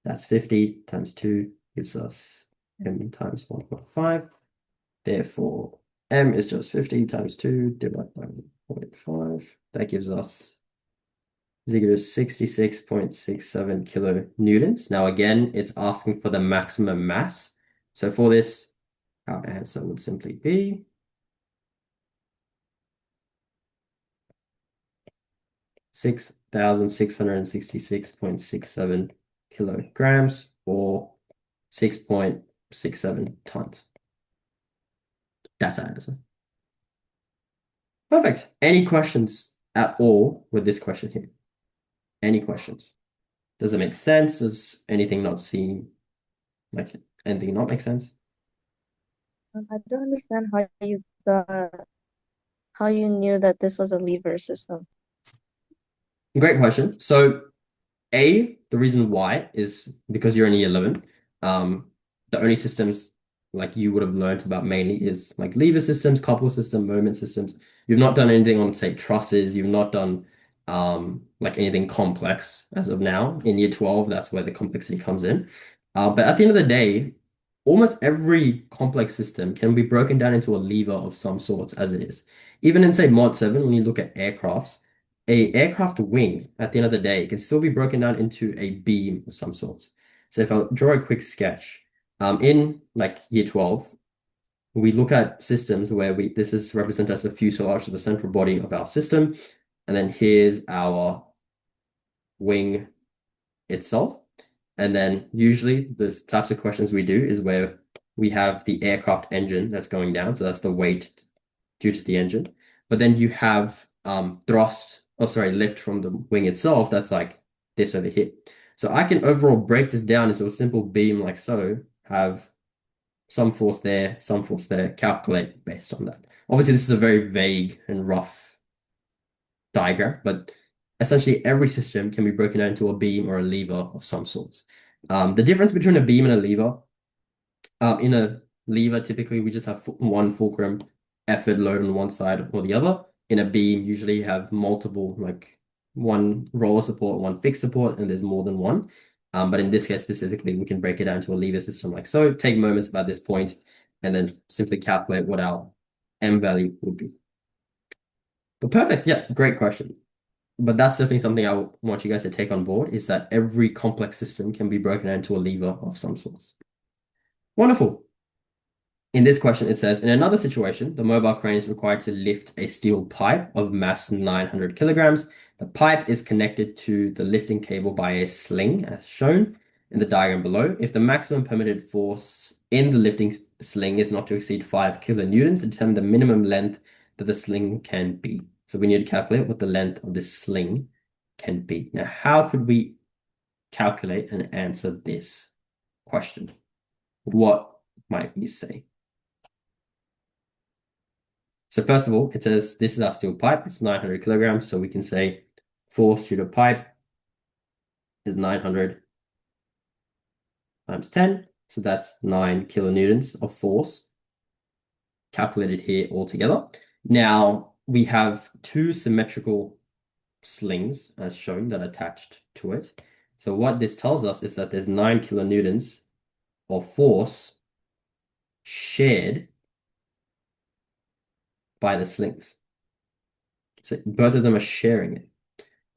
That's 50 times 2 gives us m times 1.5. Therefore, m is just 50 times 2 divided by 1.5. That gives us is equal to 66.67 kilonewtons. Now, again, it's asking for the maximum mass. So for this, our answer would simply be 6,666.67 kilograms or 6.67 tons. That's our answer. Perfect. Any questions at all with this question here? Any questions? Does it make sense? Does anything not seem like anything not make sense? I don't understand how you knew that this was a lever system. Great question. So the reason why is because you're in year 11. The only systems like you would have learned about mainly is like lever systems, couple system, moment systems. You've not done anything on, say, trusses. You've not done like anything complex as of now. In year 12, that's where the complexity comes in. But at the end of the day, almost every complex system can be broken down into a lever of some sorts as it is. Even in, say, Mod 7, when you look at aircrafts, a aircraft wing at the end of the day can still be broken down into a beam of some sorts. So if I draw a quick sketch, in like year 12, we look at systems where this is represented as the fuselage of the central body of our system, and then here's our wing itself. And then usually the types of questions we do is where we have the aircraft engine that's going down. So that's the weight due to the engine. But then you have lift from the wing itself. That's like this over here. So I can overall break this down into a simple beam like so, have some force there, calculate based on that. Obviously, this is a very vague and rough diagram, but essentially every system can be broken down into a beam or a lever of some sorts. The difference between a beam and a lever, in a lever, typically we just have one fulcrum effort load on one side or the other. In a beam, usually you have multiple, like one roller support, one fixed support, and there's more than one. But in this case specifically, we can break it down to a lever system like so, take moments about this point, and then simply calculate what our M value would be. But perfect, yeah, great question. But that's definitely something I want you guys to take on board, is that every complex system can be broken down into a lever of some sorts. Wonderful. In this question, it says, in another situation, the mobile crane is required to lift a steel pipe of mass 900 kilograms. The pipe is connected to the lifting cable by a sling, as shown in the diagram below. If the maximum permitted force in the lifting sling is not to exceed 5 kilonewtons, determine the minimum length that the sling can be. So we need to calculate what the length of this sling can be. Now, how could we calculate and answer this question? What might we say? So first of all, it says this is our steel pipe. It's 900 kilograms. So we can say force due to pipe is 900 times 10. So that's 9 kilonewtons of force calculated here altogether. Now we have two symmetrical slings as shown that are attached to it. So what this tells us is that there's 9 kilonewtons of force shared by the slings. So both of them are sharing it.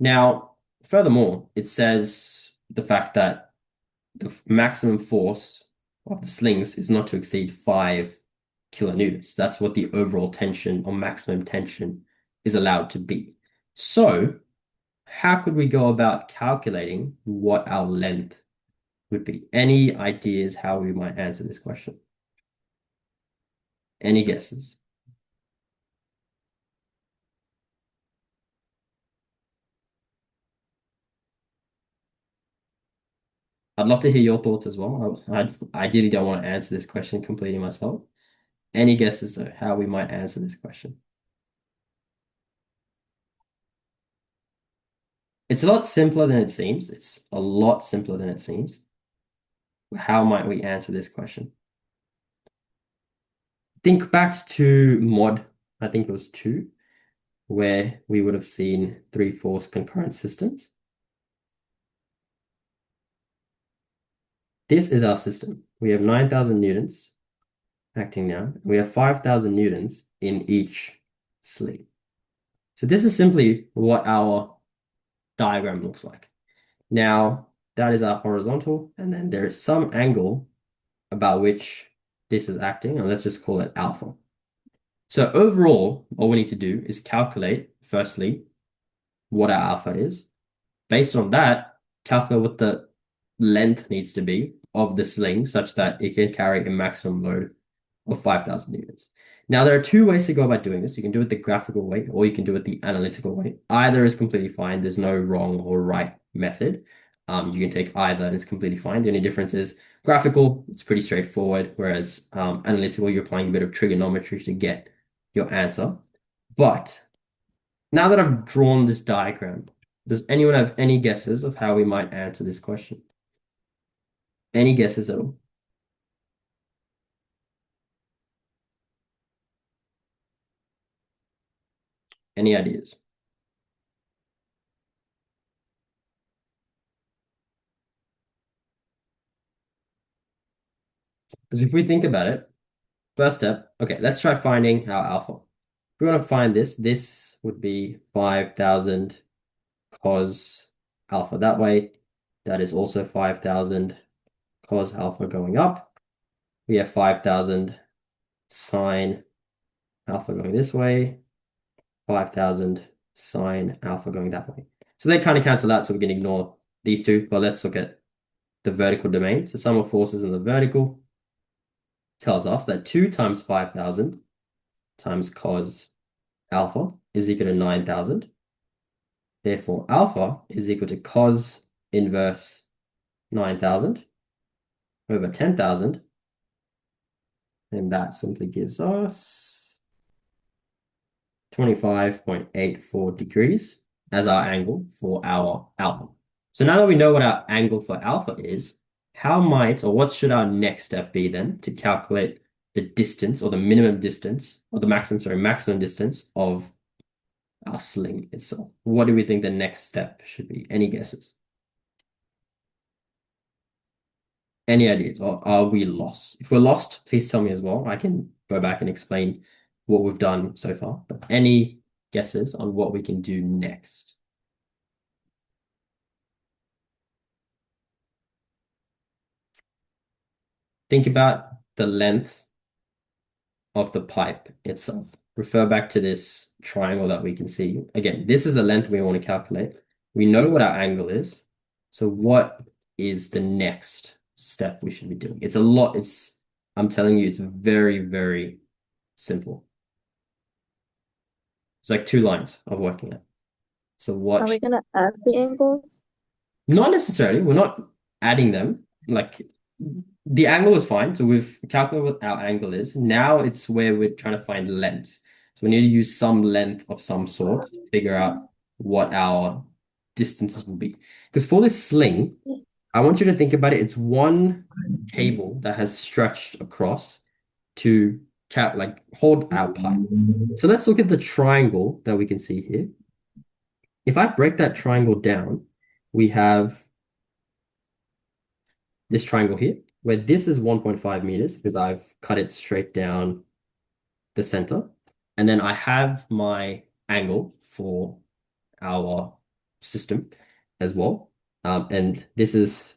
Now, furthermore, it says the fact that the maximum force of the slings is not to exceed 5 kilonewtons. That's what the overall tension or maximum tension is allowed to be. So, how could we go about calculating what our length would be? Any ideas how we might answer this question? Any guesses? I'd love to hear your thoughts as well. I ideally don't want to answer this question completely myself. Any guesses though, how we might answer this question? It's a lot simpler than it seems. It's a lot simpler than it seems. How might we answer this question? Think back to mod, I think it was 2, where we would have seen 3-force concurrent systems. This is our system. We have 9,000 newtons acting now. We have 5,000 newtons in each sling. So this is simply what our diagram looks like. Now, that is our horizontal, and then there is some angle about which this is acting, and let's just call it alpha. So overall, all we need to do is calculate, firstly, what our alpha is. Based on that, calculate what the length needs to be of the sling such that it can carry a maximum load of 5,000 newtons. Now, there are two ways to go about doing this. You can do it the graphical way, or you can do it the analytical way. Either is completely fine. There's no wrong or right method. You can take either and it's completely fine. The only difference is graphical, it's pretty straightforward, whereas analytical, you're applying a bit of trigonometry to get your answer. But now that I've drawn this diagram, does anyone have any guesses of how we might answer this question? Any guesses at all? Any ideas? Because if we think about it, first step, okay, let's try finding our alpha. If we want to find this would be 5,000 cos alpha that way. That is also 5,000 cos alpha going up. We have 5,000 sine alpha going this way, 5,000 sine alpha going that way. So they kind of cancel out, so we can ignore these two. But let's look at the vertical domain. So sum of forces in the vertical tells us that 2 times 5,000 times cos alpha is equal to 9,000. Therefore, alpha is equal to cos inverse 9,000 over 10,000. And that simply gives us 25.84 degrees as our angle for our alpha. So now that we know what our angle for alpha is, how might, or what should our next step be then to calculate the distance or the minimum distance, or the maximum distance of our sling itself? What do we think the next step should be? Any guesses? Any ideas? Or are we lost? If we're lost, please tell me as well. I can go back and explain what we've done so far. But any guesses on what we can do next? Think about the length of the pipe itself. Refer back to this triangle that we can see. Again, this is the length we want to calculate. We know what our angle is. So what is the next step we should be doing? It's a lot. I'm telling you, it's very, very simple. It's like 2 lines of working it. So Are we gonna add the angles? Not necessarily. We're not adding them. Like the angle is fine. So we've calculated what our angle is. Now it's where we're trying to find lengths. So we need to use some length of some sort to figure out what our distances will be. Because for this sling, I want you to think about it. It's one cable that has stretched across to hold our pipe. So let's look at the triangle that we can see here. If I break that triangle down, we have this triangle here, where this is 1.5 meters because I've cut it straight down the center. And then I have my angle for our system as well. And this is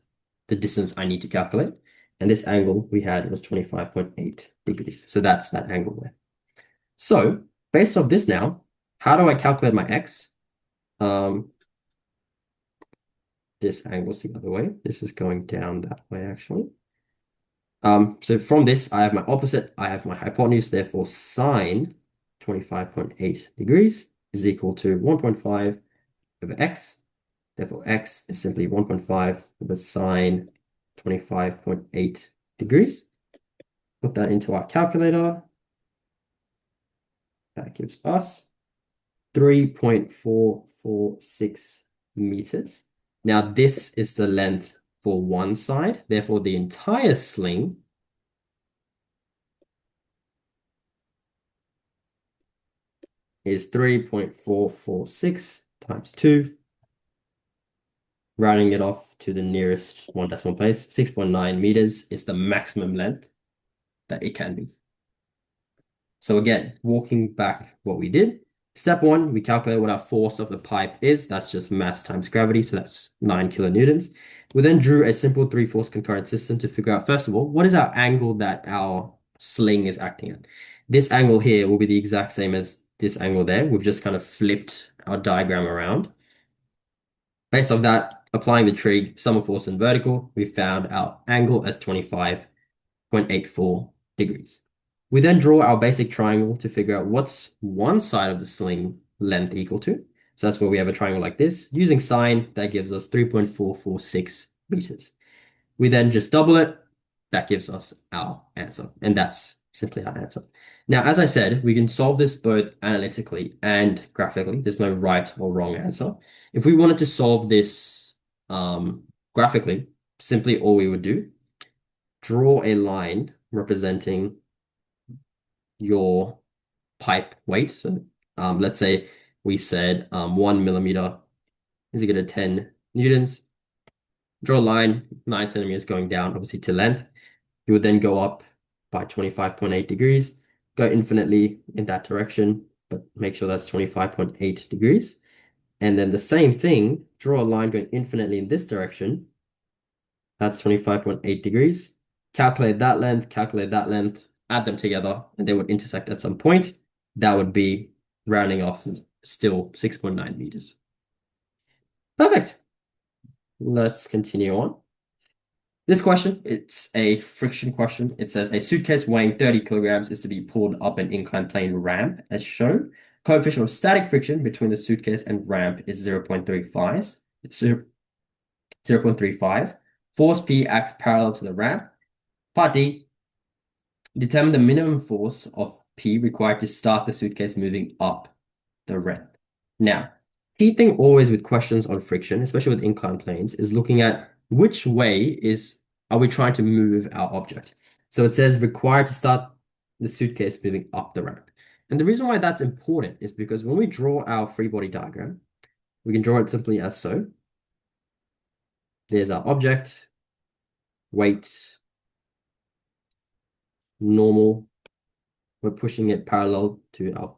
the distance I need to calculate. And this angle we had was 25.8 degrees. So that's that angle there. So based off this now, how do I calculate my x? This angle's the other way. This is going down that way, actually. So from this, I have my opposite, I have my hypotenuse, therefore sine 25.8 degrees is equal to 1.5 over x. Therefore, x is simply 1.5 over sine 25.8 degrees. Put that into our calculator. That gives us 3.446 meters. Now, this is the length for one side. Therefore, the entire sling is 3.446 times 2. Rounding it off to the nearest one decimal place, 6.9 meters is the maximum length that it can be. So again, walking back what we did. Step 1, we calculate what our force of the pipe is. That's just mass times gravity, so that's 9 kilonewtons. We then drew a simple 3-force concurrent system to figure out, first of all, what is our angle that our sling is acting at? This angle here will be the exact same as this angle there. We've just kind of flipped our diagram around. Based off that, applying the trig, sum of force and vertical, we found our angle as 25.84 degrees. We then draw our basic triangle to figure out what's one side of the sling length equal to. So that's where we have a triangle like this. Using sine, that gives us 3.446 meters. We then just double it. That gives us our answer. And that's simply our answer. Now, as I said, we can solve this both analytically and graphically. There's no right or wrong answer. If we wanted to solve this graphically, simply all we would do, draw a line representing your pipe weight. So let's say we said 1 millimeter is equal to 10 newtons. Draw a line, 9 centimeters going down, obviously to length. You would then go up by 25.8 degrees, go infinitely in that direction, but make sure that's 25.8 degrees. And then the same thing, draw a line going infinitely in this direction. That's 25.8 degrees. Calculate that length, add them together, and they would intersect at some point. That would be rounding off still 6.9 meters. Perfect. Let's continue on. This question, it's a friction question. It says a suitcase weighing 30 kilograms is to be pulled up an inclined plane ramp as shown. Coefficient of static friction between the suitcase and ramp is 0.35. 0.35. Force P acts parallel to the ramp. Part D, determine the minimum force of P required to start the suitcase moving up the ramp. Now, key thing always with questions on friction, especially with inclined planes, is looking at which way are we trying to move our object. So it says required to start the suitcase moving up the ramp. And the reason why that's important is because when we draw our free body diagram, we can draw it simply as so. There's our object, weight, normal. We're pushing it parallel to our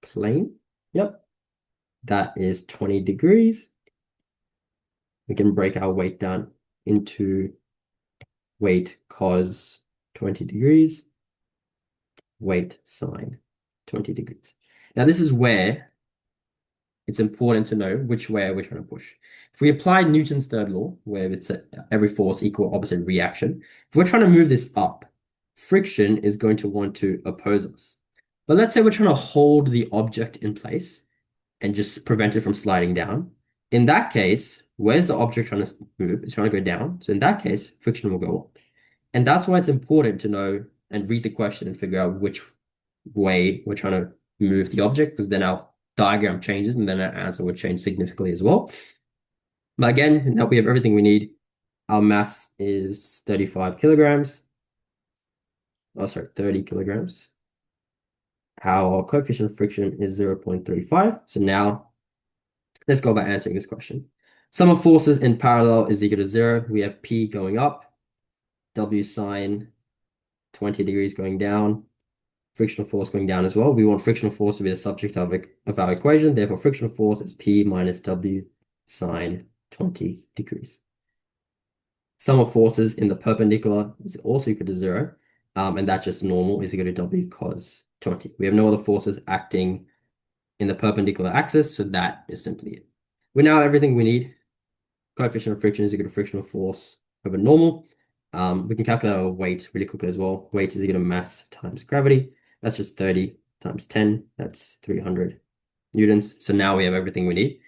plane. Yep. That is 20 degrees. We can break our weight down into weight cos 20 degrees, weight sine 20 degrees. Now, this is where it's important to know which way we're trying to push. If we apply Newton's third law, where it's every force equal opposite reaction, if we're trying to move this up, friction is going to want to oppose us. But let's say we're trying to hold the object in place and just prevent it from sliding down. In that case, where's the object trying to move? It's trying to go down. So in that case, friction will go up. And that's why it's important to know and read the question and figure out which way we're trying to move the object, because then our diagram changes and then our answer would change significantly as well. But again, now we have everything we need. Our mass is 35 kilograms. Oh, sorry, 30 kilograms. Our coefficient of friction is 0.35. So now let's go about answering this question. Sum of forces in parallel is equal to 0. We have P going up, W sine 20 degrees going down, frictional force going down as well. We want frictional force to be the subject of our equation. Therefore, frictional force is P minus W sine 20 degrees. Sum of forces in the perpendicular is also equal to 0. And that's just normal is equal to W cos 20. We have no other forces acting in the perpendicular axis, so that is simply it. We now have everything we need. Coefficient of friction is equal to frictional force over normal. We can calculate our weight really quickly as well. Weight is equal to mass times gravity. That's just 30 times 10. That's 300 newtons. So now we have everything we need.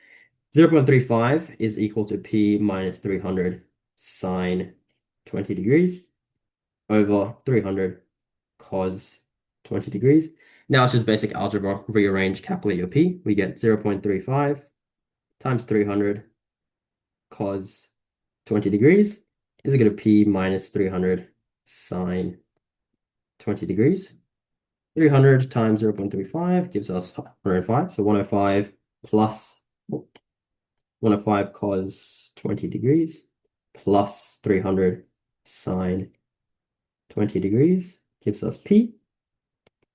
0.35 is equal to P minus 300 sine 20 degrees over 300 cos 20 degrees. Now it's just basic algebra. Rearrange, calculate your P. We get 0.35 times 300 cos 20 degrees is equal to P minus 300 sine 20 degrees. 300 times 0.35 gives us 105. So 105 plus 105 cos 20 degrees plus 300 sine 20 degrees gives us P.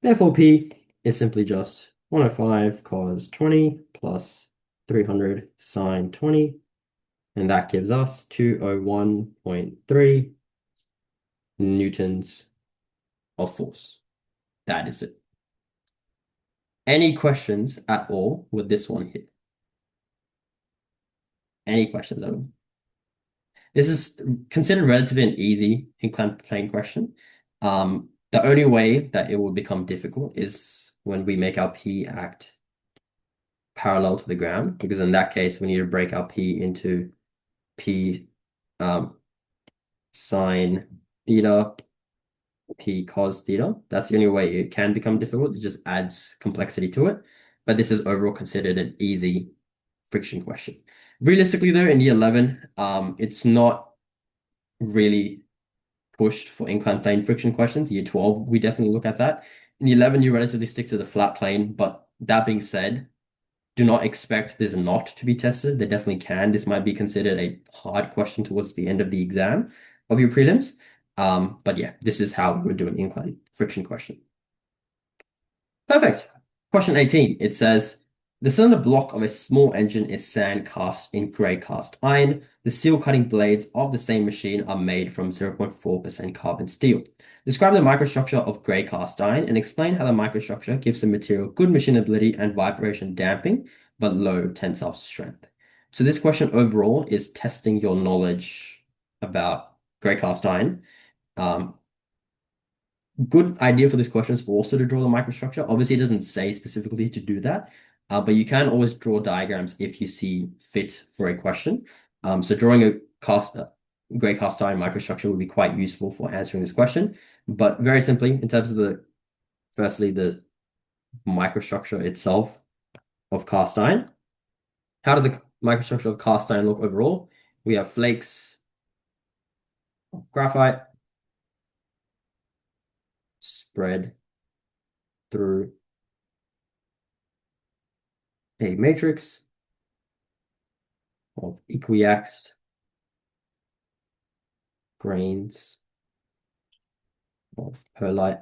Therefore, P is simply just 105 cos 20 plus 300 sine 20. And that gives us 201.3 newtons of force. That is it. Any questions at all with this one here? Any questions at all? This is considered relatively an easy inclined plane question. The only way that it will become difficult is when we make our P act parallel to the ground, because in that case, we need to break our P into P sine theta, P cos theta. That's the only way it can become difficult. It just adds complexity to it. But this is overall considered an easy friction question. Realistically, though, in year 11, it's not really pushed for inclined plane friction questions. Year 12, we definitely look at that. In year 11, you relatively stick to the flat plane. But that being said, do not expect this not to be tested. They definitely can. This might be considered a hard question towards the end of the exam of your prelims. But yeah, this is how we would do an incline friction question. Perfect. Question 18. It says, the cylinder block of a small engine is sand cast in gray cast iron. The steel cutting blades of the same machine are made from 0.4% carbon steel. Describe the microstructure of gray cast iron and explain how the microstructure gives the material good machinability and vibration damping, but low tensile strength. So this question overall is testing your knowledge about gray cast iron. Good idea for this question is also to draw the microstructure. Obviously, it doesn't say specifically to do that, but you can always draw diagrams if you see fit for a question. So drawing a gray cast iron microstructure would be quite useful for answering this question. But very simply, in terms of firstly, the microstructure itself of cast iron. How does the microstructure of cast iron look overall? We have flakes of graphite spread through a matrix of equiaxed grains of perlite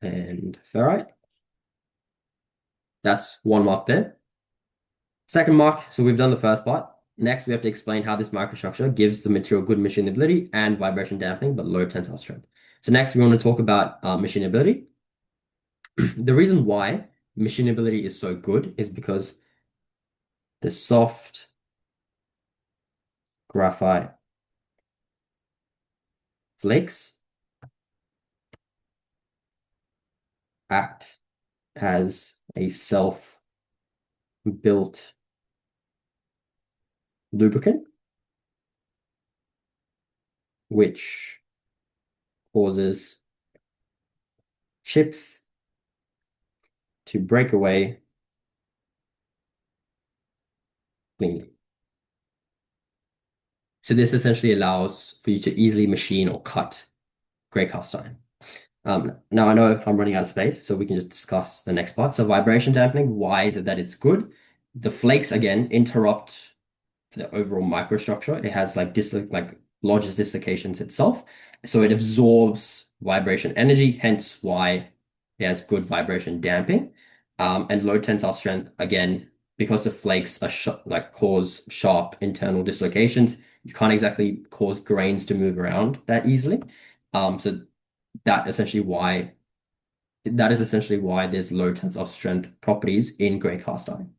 and ferrite. That's one mark there. Second mark, so we've done the first part. Next, we have to explain how this microstructure gives the material good machinability and vibration damping, but low tensile strength. So next, we want to talk about machinability. The reason why machinability is so good is because the soft graphite flakes act as a self-built lubricant, which causes chips to break away cleanly. So this essentially allows for you to easily machine or cut gray cast iron. Now I know I'm running out of space, so we can just discuss the next part. So vibration dampening, why is it that it's good? The flakes, again, interrupt the overall microstructure. It has like lodges dislocations itself. So it absorbs vibration energy, hence why it has good vibration damping. And low tensile strength, again, because the flakes are cause sharp internal dislocations, you can't exactly cause grains to move around that easily. So that is essentially why there's low tensile strength properties in gray cast iron.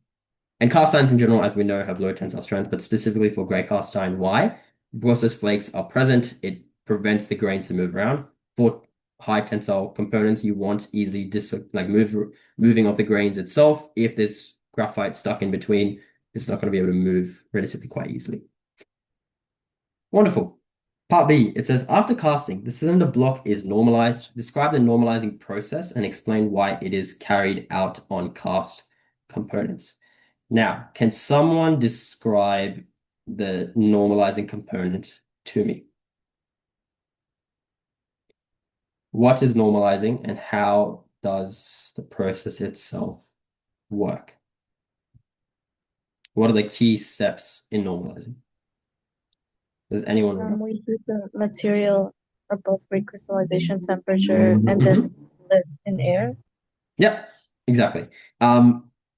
And cast irons in general, as we know, have low tensile strength, but specifically for gray cast iron, why? Because those flakes are present, it prevents the grains to move around. For high tensile components, you want easy moving of the grains itself. If there's graphite stuck in between, it's not going to be able to move relatively quite easily. Wonderful. Part B, it says, after casting, the cylinder block is normalized. Describe the normalizing process and explain why it is carried out on cast components. Now, can someone describe the normalizing component to me? What is normalizing and how does the process itself work? What are the key steps in normalizing? Does anyone remember? We heat the material above recrystallization temperature and then set in air. Yep, exactly.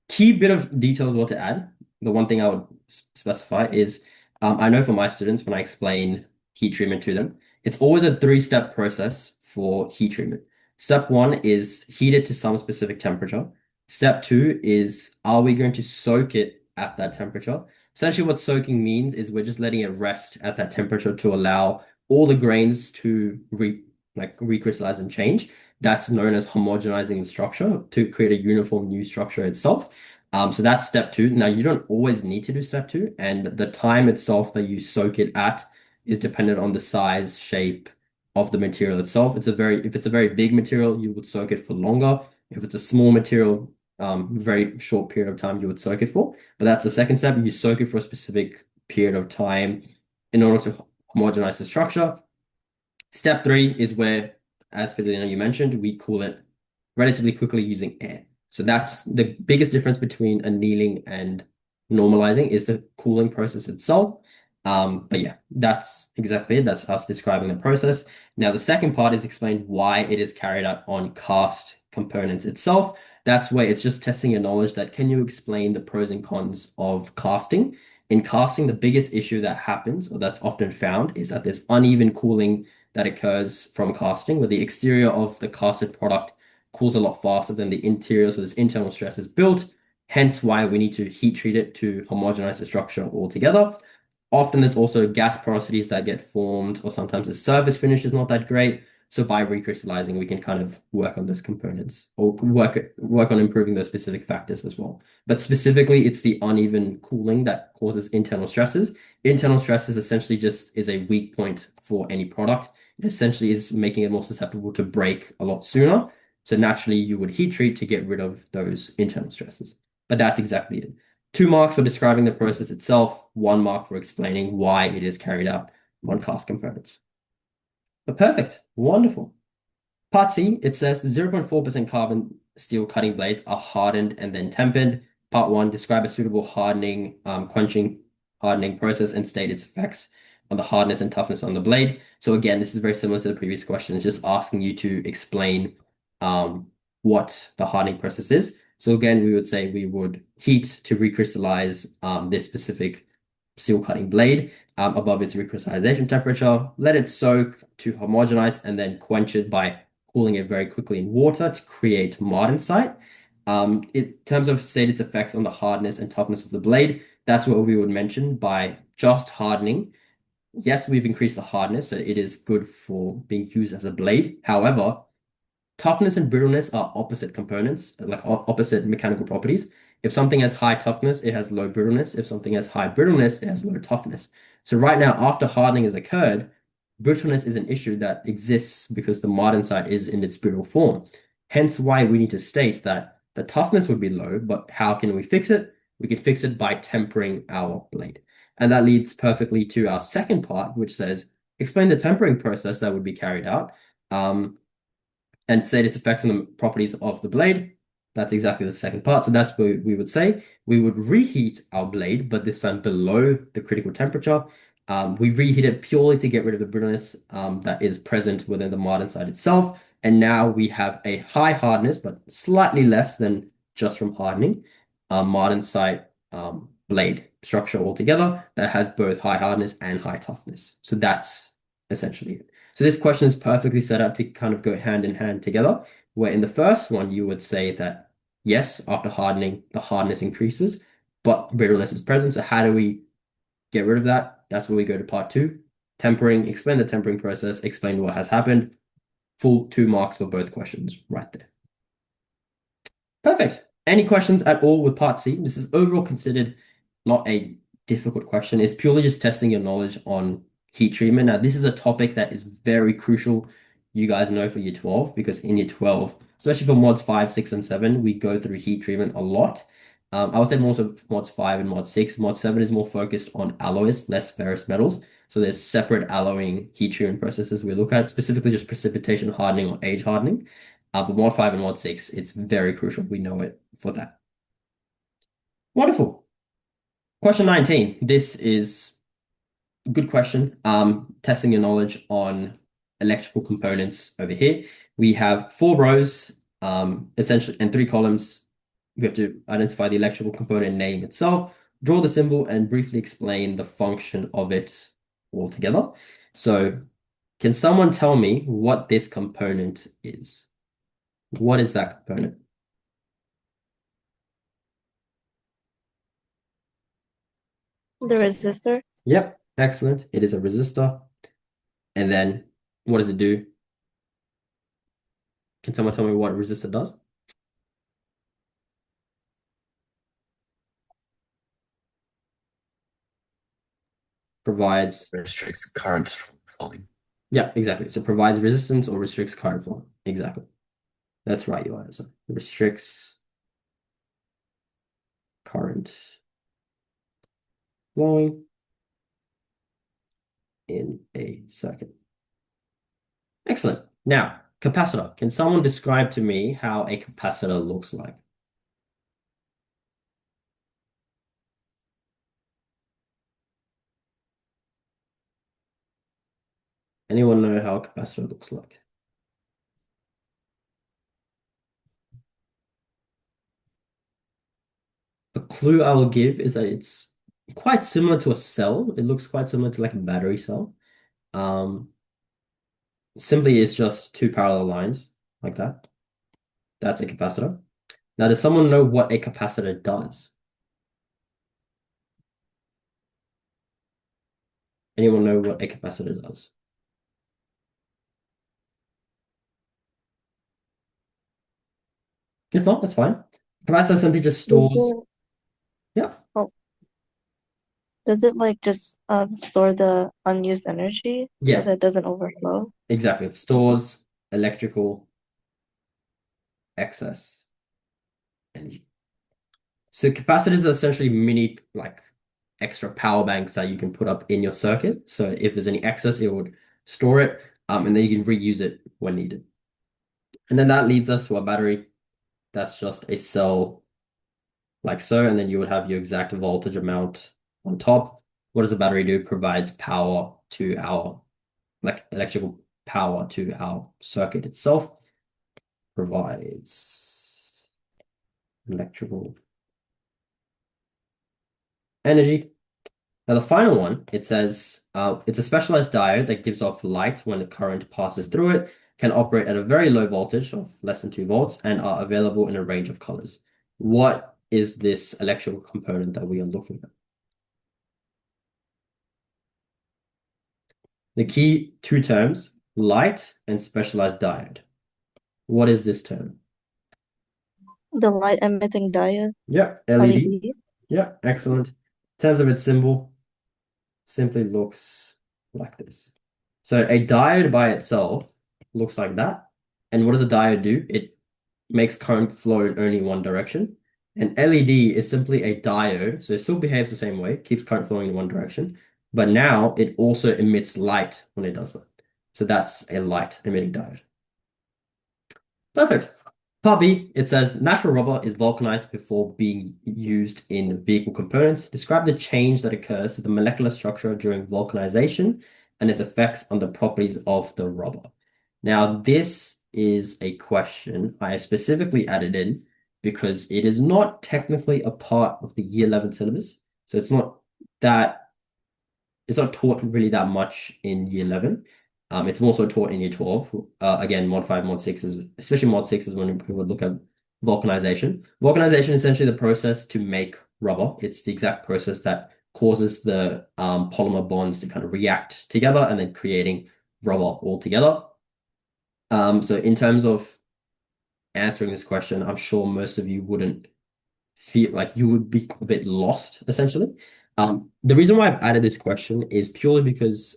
Key bit of details what to add. The one thing I would specify is I know for my students when I explain heat treatment to them, it's always a 3-step process for heat treatment. Step 1 is heat it to some specific temperature. Step 2 is, are we going to soak it at that temperature? Essentially, what soaking means is we're just letting it rest at that temperature to allow all the grains to recrystallize and change. That's known as homogenizing the structure to create a uniform new structure itself. So that's step 2. Now, you don't always need to do step 2, and the time itself that you soak it at is dependent on the size, shape of the material itself. If it's a very big material, you would soak it for longer. If it's a small material, very short period of time you would soak it for. But that's the second step. You soak it for a specific period of time in order to homogenize the structure. Step 3 is where, as Fidelina, you mentioned, we cool it relatively quickly using air. So that's the biggest difference between annealing and normalizing is the cooling process itself. But yeah, that's exactly it. That's us describing the process. Now, the second part is explain why it is carried out on cast components itself. That's where it's just testing your knowledge that can you explain the pros and cons of casting? In casting, the biggest issue that happens or that's often found is that there's uneven cooling that occurs from casting, where the exterior of the casted product cools a lot faster than the interior, so this internal stress is built, hence why we need to heat treat it to homogenize the structure altogether. Often there's also gas porosities that get formed, or sometimes the surface finish is not that great. So by recrystallizing, we can kind of work on those components or work on improving those specific factors as well. But specifically, it's the uneven cooling that causes internal stresses. Internal stresses essentially just is a weak point for any product. It essentially is making it more susceptible to break a lot sooner. So naturally, you would heat treat to get rid of those internal stresses. But that's exactly it. 2 marks for describing the process itself, 1 mark for explaining why it is carried out on cast components. But perfect, wonderful. Part C, it says 0.4% carbon steel cutting blades are hardened and then tempered. Part 1, describe a suitable hardening, quenching hardening process and state its effects on the hardness and toughness on the blade. So again, this is very similar to the previous question. It's just asking you to explain what the hardening process is. So again, we would say we would heat to recrystallize this specific steel cutting blade above its recrystallization temperature, let it soak to homogenize, and then quench it by cooling it very quickly in water to create martensite. In terms of state its effects on the hardness and toughness of the blade, that's what we would mention by just hardening. Yes, we've increased the hardness, so it is good for being used as a blade. However, toughness and brittleness are opposite components, like opposite mechanical properties. If something has high toughness, it has low brittleness. If something has high brittleness, it has low toughness. So right now, after hardening has occurred, brittleness is an issue that exists because the martensite is in its brittle form. Hence why we need to state that the toughness would be low, but how can we fix it? We can fix it by tempering our blade. And that leads perfectly to our second part, which says, explain the tempering process that would be carried out. And state its effects on the properties of the blade. That's exactly the second part. So that's what we would say. We would reheat our blade, but this time below the critical temperature. We reheat it purely to get rid of the brittleness that is present within the martensite itself. And now we have a high hardness, but slightly less than just from hardening, martensite blade structure altogether that has both high hardness and high toughness. So that's essentially it. So this question is perfectly set up to kind of go hand in hand together, where in the first one, you would say that, yes, after hardening, the hardness increases, but brittleness is present. So how do we get rid of that? That's where we go to part 2, tempering, explain the tempering process, explain what has happened. Full 2 marks for both questions right there. Perfect. Any questions at all with part C? This is overall considered not a difficult question. It's purely just testing your knowledge on heat treatment. Now, this is a topic that is very crucial, you guys know, for year 12, because in year 12, especially for mods 5, 6, and 7, we go through heat treatment a lot. I would say more so mods 5 and mod 6. Mod 7 is more focused on alloys, less ferrous metals. So there's separate alloying heat treatment processes we look at, specifically just precipitation hardening or age hardening. But mod 5 and mod 6, it's very crucial. We know it for that. Wonderful. Question 19. This is a good question. Testing your knowledge on electrical components over here. We have 4 rows, essentially, and 3 columns. We have to identify the electrical component name itself, draw the symbol, and briefly explain the function of it altogether. So, can someone tell me what this component is? What is that component? The resistor. Yep, excellent. It is a resistor. And then what does it do? Can someone tell me what a resistor does? Provides. Restricts current from flowing. Yeah, exactly. So provides resistance or restricts current flow. Exactly. That's right, your answer. Restricts current flowing in a circuit. Excellent. Now, capacitor. Can someone describe to me how a capacitor looks like? Anyone know how a capacitor looks like? A clue I will give is that it's quite similar to a cell. It looks quite similar to like a battery cell. Um, Simply it's just two parallel lines like that. That's a capacitor. Now, does someone know what a capacitor does? Anyone know what a capacitor does? If not, that's fine. Capacitor simply just Does stores. it, Yeah, oh, does it like just store the unused energy so yeah, that it doesn't overflow? exactly. Stores electrical excess energy. So capacitors are essentially mini like extra power banks that you can put up in your circuit. So if there's any excess, it would store it, and then you can reuse it when needed. And then that leads us to a battery. That's just a cell like so, and then you would have your exact voltage amount on top. What does the battery do? Provides power to our like electrical power to our circuit itself. Provides electrical energy. Now, the final one, it says it's a specialized diode that gives off light when the current passes through it, can operate at a very low voltage of less than 2 volts, and are available in a range of colors. What is this electrical component that we are looking at? The key two terms, light and specialized diode. What is this term? The light emitting diode, Yeah, LED. LED. Yeah, excellent. In terms of its symbol, simply looks like this. So a diode by itself looks like that. And what does a diode do? It makes current flow in only one direction. An LED is simply a diode, so it still behaves the same way, keeps current flowing in one direction, but now it also emits light when it does that. So that's a light emitting diode. Perfect. Part B, it says natural rubber is vulcanized before being used in vehicle components. Describe the change that occurs to the molecular structure during vulcanization and its effects on the properties of the rubber. Now, this is a question I specifically added in because it is not technically a part of the year 11 syllabus. So that it's not taught really that much in year 11. It's more so taught in year 12. Again, mod 5, mod 6 is, especially mod 6 is when we would look at vulcanization. Vulcanization is essentially the process to make rubber. It's the exact process that causes the polymer bonds to kind of react together and then creating rubber altogether. So in terms of answering this question, I'm sure most of you wouldn't feel like you would be a bit lost, essentially. The reason why I've added this question is purely because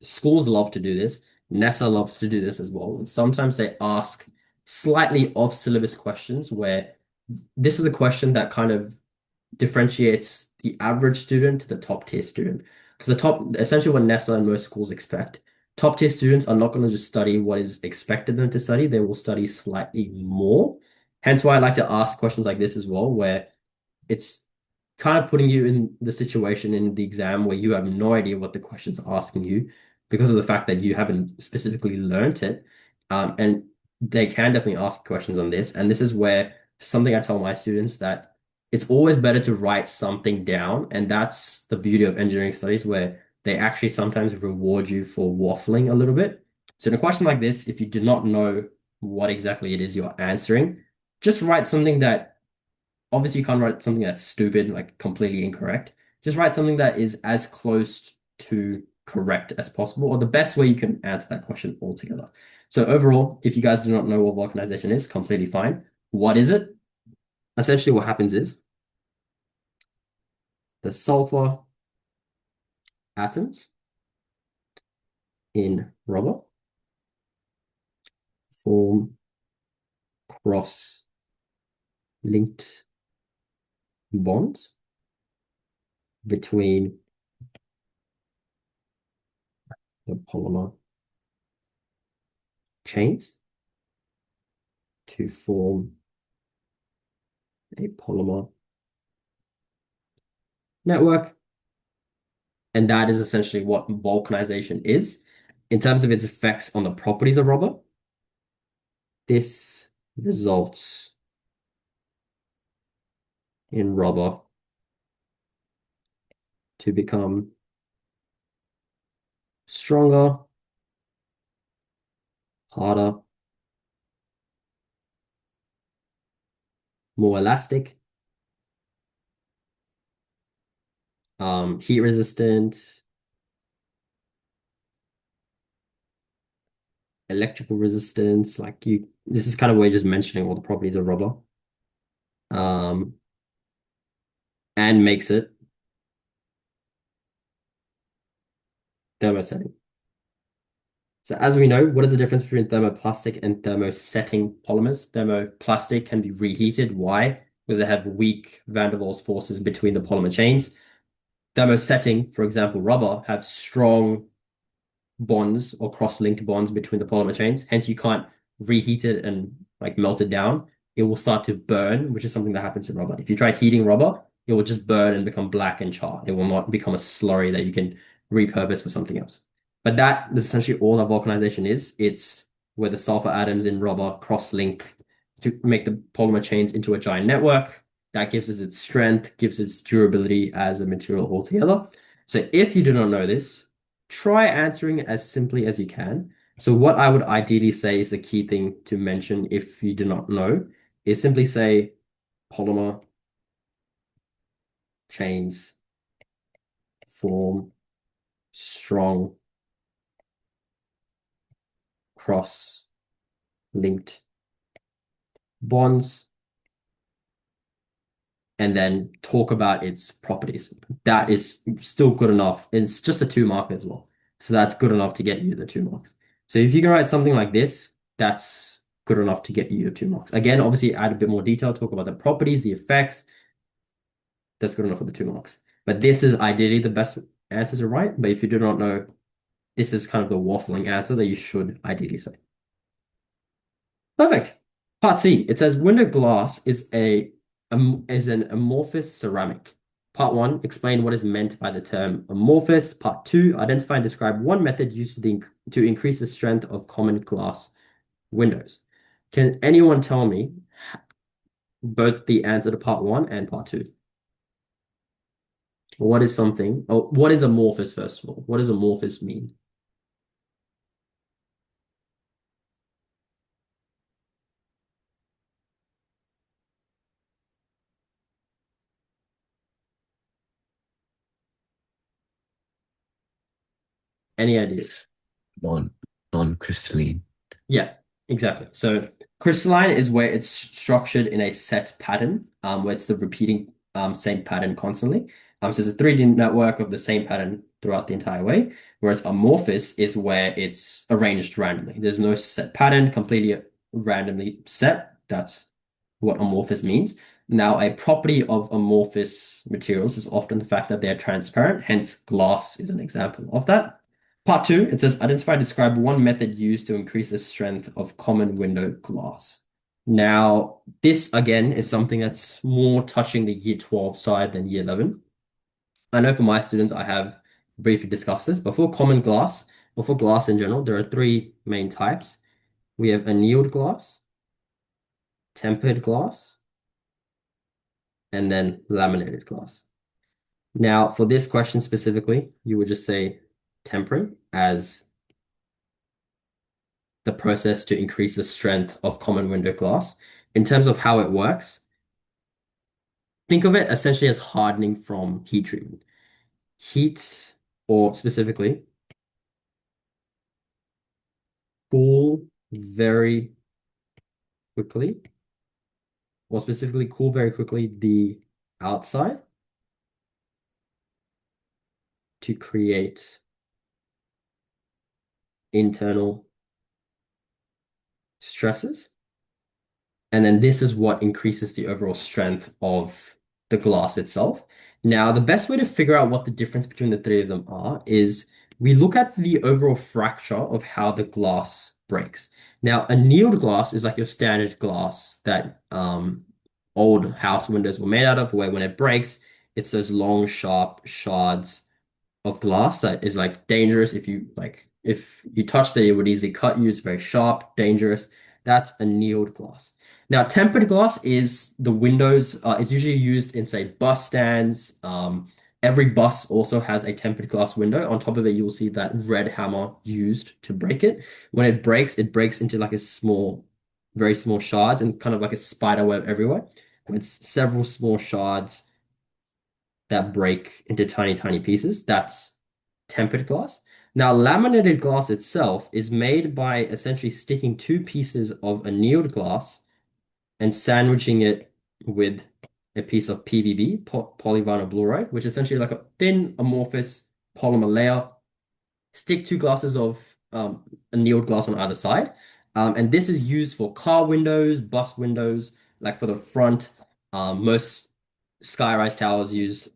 schools love to do this. NASA loves to do this as well. And sometimes they ask slightly off syllabus questions where this is a question that kind of differentiates the average student to the top tier student. Because essentially what NASA and most schools expect, top tier students are not going to just study what is expected them to study, they will study slightly more. Hence why I like to ask questions like this as well, where it's kind of putting you in the situation in the exam where you have no idea what the question's asking you because of the fact that you haven't specifically learned it. And they can definitely ask questions on this. And this is where something I tell my students that it's always better to write something down. And that's the beauty of engineering studies, where they actually sometimes reward you for waffling a little bit. So in a question like this, if you do not know what exactly it is you're answering, just write something that obviously you can't write something that's stupid, like completely incorrect. Just write something that is as close to correct as possible, or the best way you can answer that question altogether. So overall, if you guys do not know what vulcanization is, completely fine. What is it? Essentially, what happens is the sulfur atoms in rubber form cross-linked bonds between the polymer chains to form a polymer network. And that is essentially what vulcanization is. in terms of its effects on the properties of rubber, this results in rubber to become stronger, harder, more elastic, heat resistant, electrical resistance. This is kind of where you're just mentioning all the properties of rubber. And makes it thermosetting. So as we know, what is the difference between thermoplastic and thermosetting polymers? Thermoplastic can be reheated. Why? Because they have weak van der Waals forces between the polymer chains. Thermosetting, for example, rubber, have strong bonds or cross-linked bonds between the polymer chains. Hence, you can't reheat it and melt it down. It will start to burn, which is something that happens in rubber. If you try heating rubber, it will just burn and become black and char. It will not become a slurry that you can repurpose for something else. But that is essentially all that vulcanization is. It's where the sulfur atoms in rubber cross-link to make the polymer chains into a giant network. That gives us its strength, gives its durability as a material altogether. So if you do not know this, try answering it as simply as you can. So what I would ideally say is the key thing to mention if you do not know is simply say polymer chains form strong cross-linked bonds and then talk about its properties. That is still good enough. It's just a 2 mark as well. So that's good enough to get you the 2 marks. So if you can write something like this, that's good enough to get you your 2 marks. Again, obviously add a bit more detail, talk about the properties, the effects. That's good enough for the 2 marks. But this is ideally the best answer to write. But if you do not know, this is kind of the waffling answer that you should ideally say. Perfect. Part C, it says window glass is an amorphous ceramic. Part 1, explain what is meant by the term amorphous. Part 2, identify and describe one method used to increase the strength of common glass windows. Can anyone tell me both the answer to part 1 and part 2? What is amorphous, first of all? What does amorphous mean? Any ideas? Non-crystalline. Yeah, exactly. So crystalline is where it's structured in a set pattern, where it's the repeating same pattern constantly. So it's a 3D network of the same pattern throughout the entire way. Whereas amorphous is where it's arranged randomly. There's no set pattern, completely randomly set. That's what amorphous means. Now, a property of amorphous materials is often the fact that they're transparent, hence glass is an example of that. Part 2, it says identify and describe one method used to increase the strength of common window glass. Now, this again is something that's more touching the year 12 side than year 11. I know for my students, I have briefly discussed this. Before glass in general, there are 3 main types. We have annealed glass, tempered glass, and then laminated glass. Now, for this question specifically, you would just say tempering as the process to increase the strength of common window glass. In terms of how it works, think of it essentially as hardening from heat treatment. Heat, or specifically, cool very quickly, or specifically cool very quickly the outside to create internal stresses. And then this is what increases the overall strength of the glass itself. Now, the best way to figure out what the difference between the 3 of them are is we look at the overall fracture of how the glass breaks. Now, annealed glass is like your standard glass that old house windows were made out of, where when it breaks, it's those long, sharp shards of glass that is dangerous if you If you touched it, it would easily cut you. It's very sharp, dangerous. That's annealed glass. Now, tempered glass is the windows. It's usually used in, say, bus stands. Every bus also has a tempered glass window. On top of it, you will see that red hammer used to break it. When it breaks into like a small, very small shards and kind of like a spider web everywhere. It's several small shards that break into tiny, tiny pieces. That's tempered glass. Now, laminated glass itself is made by essentially sticking two pieces of annealed glass and sandwiching it with a piece of PVB, polyvinyl chloride, which is essentially like a thin amorphous polymer layer. Stick two glasses of annealed glass on either side. And this is used for car windows, bus windows, like for the front. Most skyrise towers use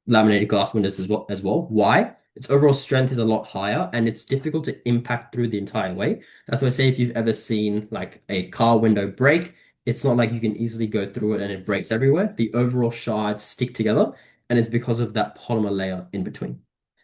laminated glass windows as well. Why? Its overall strength is a lot higher and it's difficult to impact through the entire way. That's why I say if you've ever seen like a car window break, it's not like you can easily go through it and it breaks everywhere. The overall shards stick together and it's because of that polymer layer in between.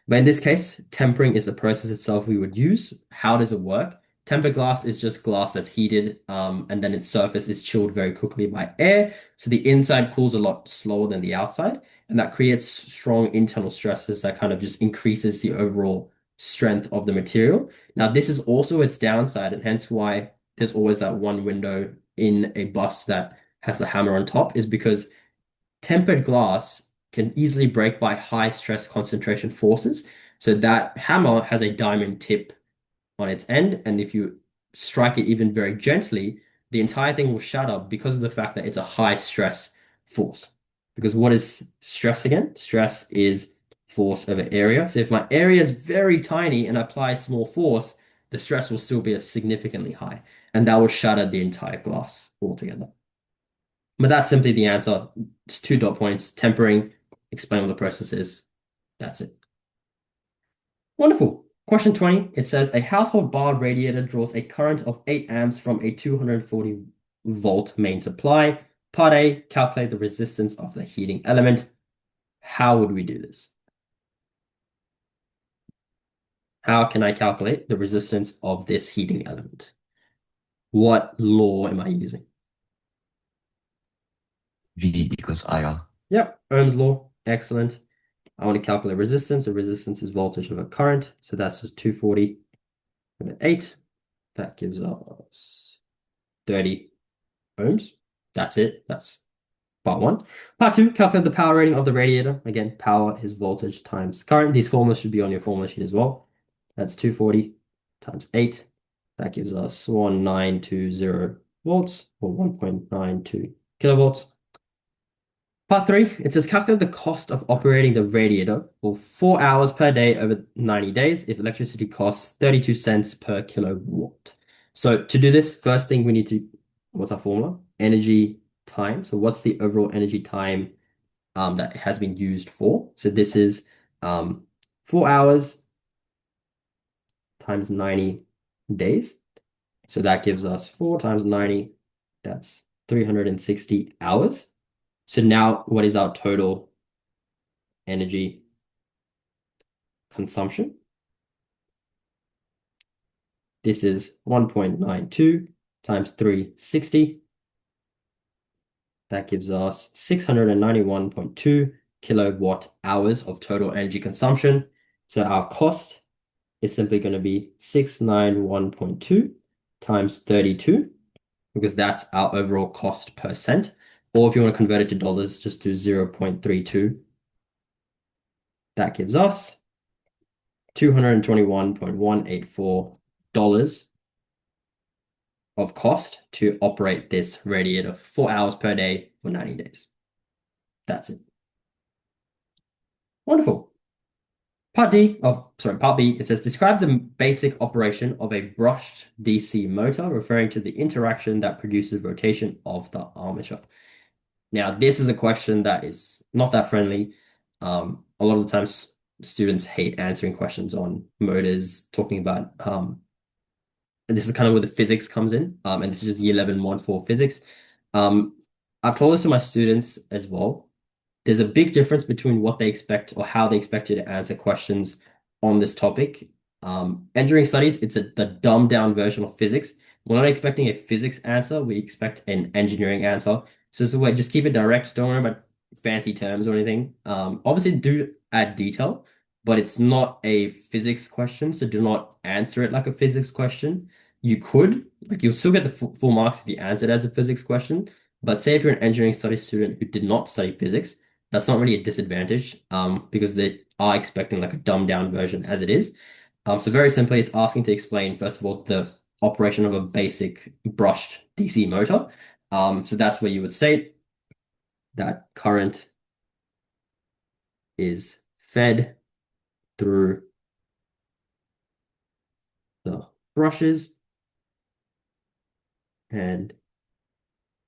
But in this case, tempering is the process itself we would use. How does it work? Tempered glass is just glass that's heated, and then its surface is chilled very quickly by air. So the inside cools a lot slower than the outside, and that creates strong internal stresses that kind of just increases the overall strength of the material. Now, this is also its downside, and hence why there's always that one window in a bus that has the hammer on top, is because tempered glass can easily break by high stress concentration forces. So that hammer has a diamond tip on its end, and if you strike it even very gently, the entire thing will shatter because of the fact that it's a high stress force. Because what is stress again? Stress is force over area. So if my area is very tiny and I apply small force, the stress will still be significantly high, and that will shatter the entire glass altogether. But that's simply the answer. Just 2 dot points, tempering, explain what the process is. That's it. Wonderful. Question 20, it says a household bar radiator draws a current of 8 amps from a 240 volt main supply. Part A, calculate the resistance of the heating element. How would we do this? How can I calculate the resistance of this heating element? What law am I using? V equals IR. Yep, Ohm's law. Excellent. I want to calculate resistance. The resistance is voltage over current. So that's just 240 over 8. That gives us 30 ohms. That's it. That's part one. Part two, calculate the power rating of the radiator. Again, power is voltage times current. These formulas should be on your formula sheet as well. That's 240 times 8. That gives us 1920 volts or 1.92 kilovolts. Part three, it says calculate the cost of operating the radiator for 4 hours per day over 90 days if electricity costs 32 cents per kilowatt. So to do this, first thing we need to, what's our formula? Energy time. So what's the overall energy time that has been used for? So this is 4 hours times 90 days. So that gives us 4 times 90, that's 360 hours. So now what is our total energy consumption? This is 1.92 times 360. That gives us 691.2 kilowatt hours of total energy consumption. So our cost is simply going to be 691.2 times 32, because that's our overall cost per cent. Or if you want to convert it to dollars, just do 0.32. That gives us $221.184 of cost to operate this radiator 4 hours per day for 90 days. That's it. Wonderful. Part B, it says describe the basic operation of a brushed DC motor, referring to the interaction that produces rotation of the armature. Now, this is a question that is not that friendly. A lot of the times students hate answering questions on motors, talking about this is kind of where the physics comes in, and this is just year 11 1-4 physics. I've told this to my students as well. There's a big difference between what they expect or how they expect you to answer questions on this topic Engineering studies, it's the dumbed down version of physics. We're not expecting a physics answer, we expect an engineering answer. So this is why just keep it direct, don't worry about fancy terms or anything. Obviously do add detail, but it's not a physics question, so do not answer it like a physics question. You could, like you'll still get the full marks if you answered as a physics question, but say if you're an engineering studies student who did not study physics, that's not really a disadvantage, because they are expecting like a dumbed down version as it is. So very simply, it's asking to explain, first of all, the operation of a basic brushed DC motor. So that's where you would state that current is fed through the brushes and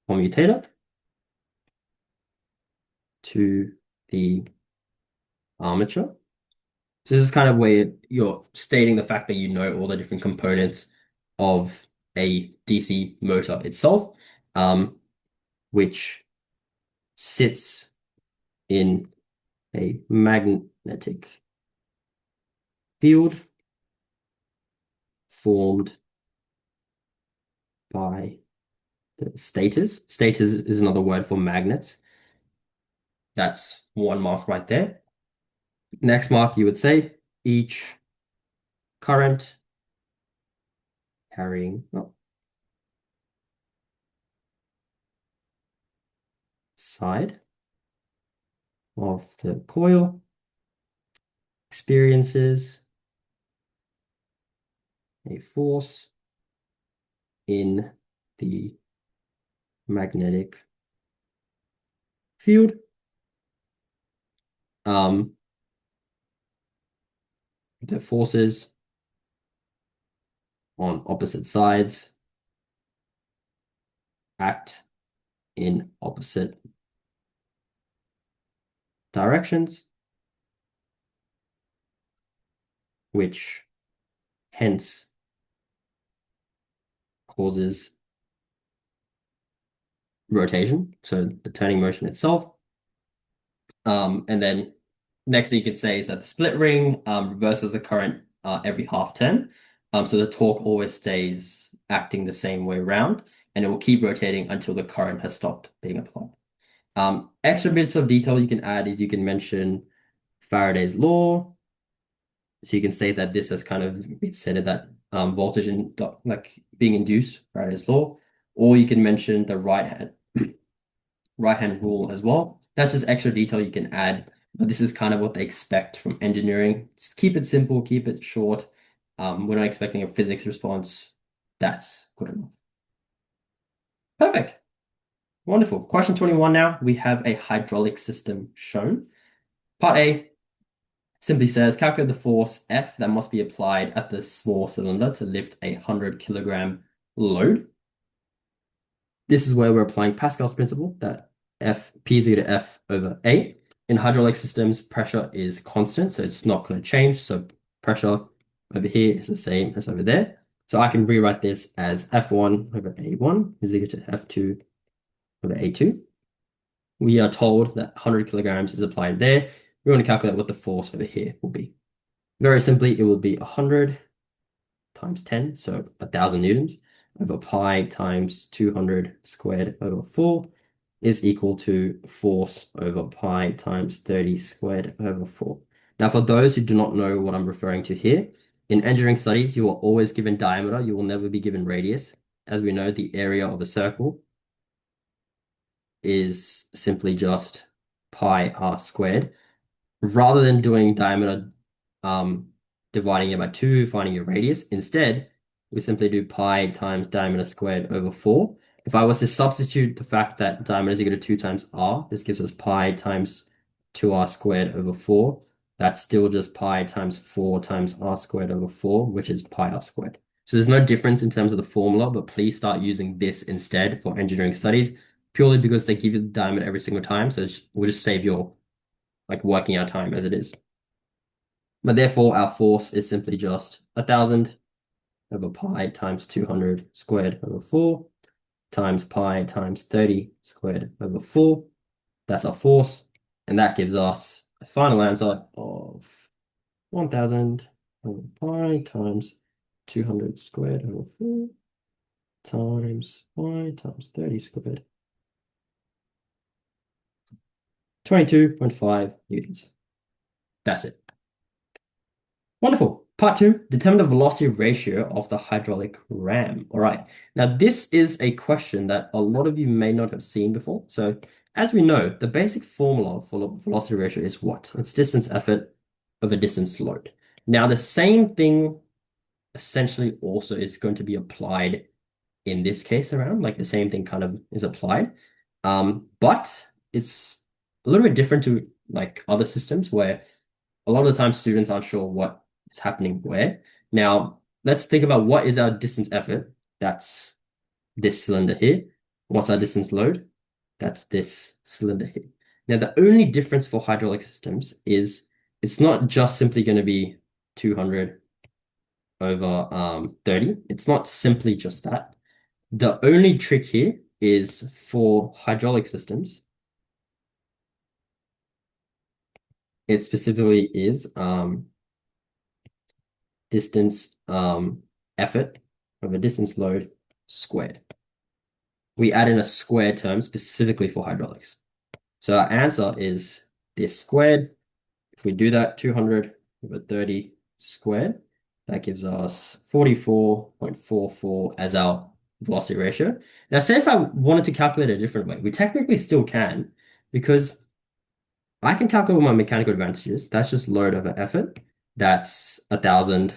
commutator to the armature. So this is kind of where you're stating the fact that you know all the different components of a DC motor itself, which sits in a magnetic field formed by the stators. Stators is another word for magnets. That's one mark right there. Next mark, you would say each current carrying side of the coil experiences a force in the magnetic field. The forces on opposite sides act in opposite directions, which hence causes rotation, so the turning motion itself. And then next thing you could say is that the split ring reverses the current every half turn. So the torque always stays acting the same way around, and it will keep rotating until the current has stopped being applied. Extra bits of detail you can add is you can mention Faraday's law. So you can say that this has kind of been said that voltage and like being induced, Faraday's law, or you can mention the right hand rule as well. That's just extra detail you can add, but this is kind of what they expect from engineering. Just keep it simple, keep it short. We're not expecting a physics response. That's good enough. Perfect. Wonderful. Question 21 now. We have a hydraulic system shown. Part A simply says, calculate the force F that must be applied at the small cylinder to lift a 100-kilogram load. This is where we're applying Pascal's principle that P is equal to F over A. In hydraulic systems, pressure is constant, so it's not going to change. So pressure over here is the same as over there. So I can rewrite this as F1 over A1 is equal to F2 over A2. We are told that 100 kilograms is applied there. We want to calculate what the force over here will be. Very simply, it will be 100 times 10, so 1,000 newtons, over pi times 200 squared over 4 is equal to force over pi times 30 squared over 4. Now, for those who do not know what I'm referring to here, in engineering studies, you are always given diameter. You will never be given radius. As we know, the area of a circle is simply just pi r squared. Rather than doing diameter, dividing it by 2, finding your radius, instead, we simply do pi times diameter squared over 4. If I was to substitute the fact that diameter is equal to 2 times r, this gives us pi times 2r squared over 4. That's still just pi times 4 times r squared over 4, which is pi r squared. So there's no difference in terms of the formula, but please start using this instead for engineering studies, purely because they give you the diameter every single time. So we'll just save your like working out time as it is. But therefore, our force is simply just 1,000 over pi times 200 squared over 4 times pi times 30 squared over 4. That's our force. And that gives us a final answer of 1,000 over pi times 200 squared over 4 times pi times 30 squared. 22.5 newtons. That's it. Wonderful. Part 2, determine the velocity ratio of the hydraulic ram. All right. Now, this is a question that a lot of you may not have seen before. So, as we know, the basic formula for velocity ratio is what? It's distance effort over distance load. Now, the same thing essentially also is going to be applied in this case around, like the same thing kind of is applied. But it's a little bit different to like other systems where a lot of the time students aren't sure what is happening where. Now, let's think about what is our distance effort. That's this cylinder here. What's our distance load? That's this cylinder here. Now, the only difference for hydraulic systems is it's not just simply going to be 200 over 30. It's not simply just that. The only trick here is for hydraulic systems. It specifically is distance effort over distance load squared. We add in a square term specifically for hydraulics. So our answer is this squared. If we do that, 200 over 30 squared, that gives us 44.44 as our velocity ratio. Now, say if I wanted to calculate it a different way, we technically still can, because I can calculate my mechanical advantages. That's just load over effort. That's 1,000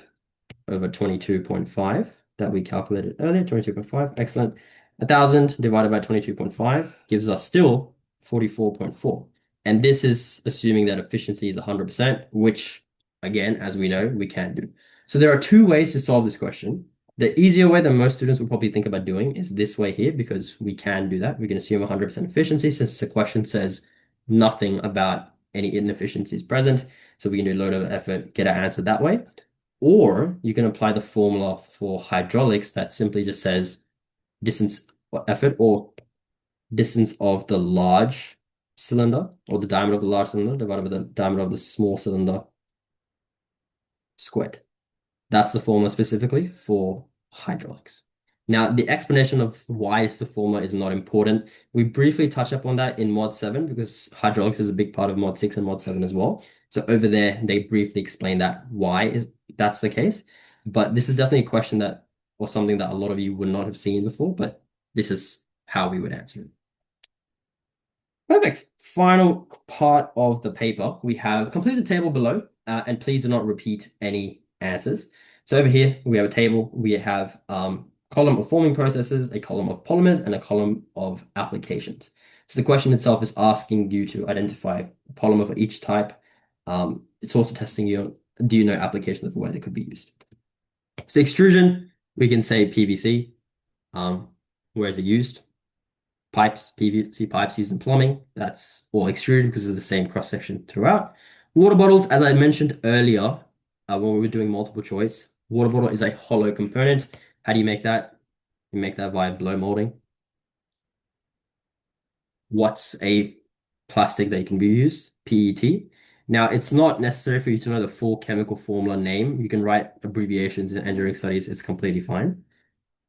over 22.5 that we calculated earlier, 22.5. Excellent. 1,000 divided by 22.5 gives us still 44.4. And this is assuming that efficiency is 100%, which, again, as we know, we can do. So there are two ways to solve this question. The easier way that most students will probably think about doing is this way here, because we can do that. We can assume 100% efficiency since the question says nothing about any inefficiencies present. So we can do load over effort, get our answer that way. Or you can apply the formula for hydraulics that simply just says distance or effort or distance of the large cylinder or the diameter of the large cylinder divided by the diameter of the small cylinder squared. That's the formula specifically for hydraulics. Now, the explanation of why the formula is not important, we briefly touch upon that in Mod 7 because hydraulics is a big part of Mod 6 and Mod 7 as well. So over there, they briefly explain that why that's the case. But this is definitely a question that, or something that a lot of you would not have seen before, but this is how we would answer it. Perfect. Final part of the paper, we have complete the table below, and please do not repeat any answers. So over here, we have a table. We have column of forming processes, a column of polymers, and a column of applications. So the question itself is asking you to identify a polymer for each type. It's also testing you, do you know applications of where they could be used? So extrusion, we can say PVC. Where is it used? Pipes, PVC pipes used in plumbing. That's all extruded because it's the same cross section throughout. Water bottles, as I mentioned earlier, when we were doing multiple choice, water bottle is a hollow component. How do you make that? You make that via blow molding. What's a plastic that can be used? PET. Now, it's not necessary for you to know the full chemical formula name. You can write abbreviations in engineering studies. It's completely fine.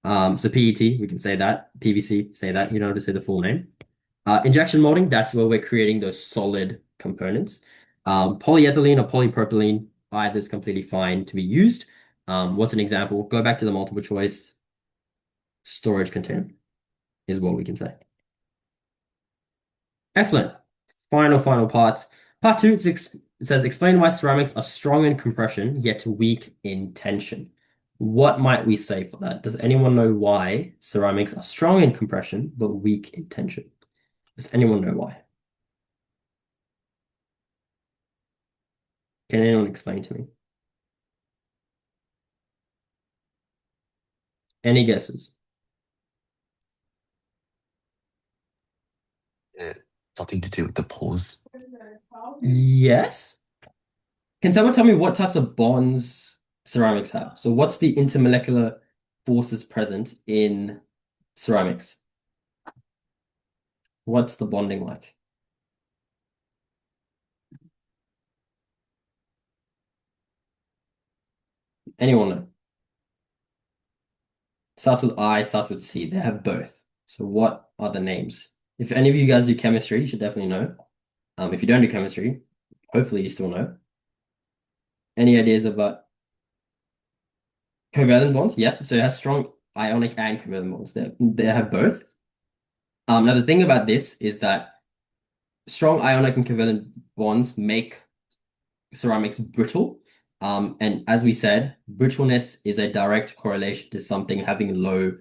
So PET, we can say that. PVC, say that. You don't have to say the full name. Injection molding, that's where we're creating those solid components. Polyethylene or polypropylene, either is completely fine to be used. What's an example? Go back to the multiple choice. Storage container is what we can say. Excellent. Final parts. Part 2, it says, explain why ceramics are strong in compression, yet weak in tension. What might we say for that? Does anyone know why ceramics are strong in compression, but weak in tension? Does anyone know why? Can anyone explain to me? Any guesses? Something to do with the poles. Yes. Can someone tell me what types of bonds ceramics have? So what's the intermolecular forces present in ceramics? What's the bonding like? Anyone know? Starts with I, starts with C. They have both. So what are the names? If any of you guys do chemistry, you should definitely know. If you don't do chemistry, hopefully you still know. Any ideas about covalent bonds? Yes, so it has strong ionic and covalent bonds. They have both. Now the thing about this is that strong ionic and covalent bonds make ceramics brittle. And as we said, brittleness is a direct correlation to something having low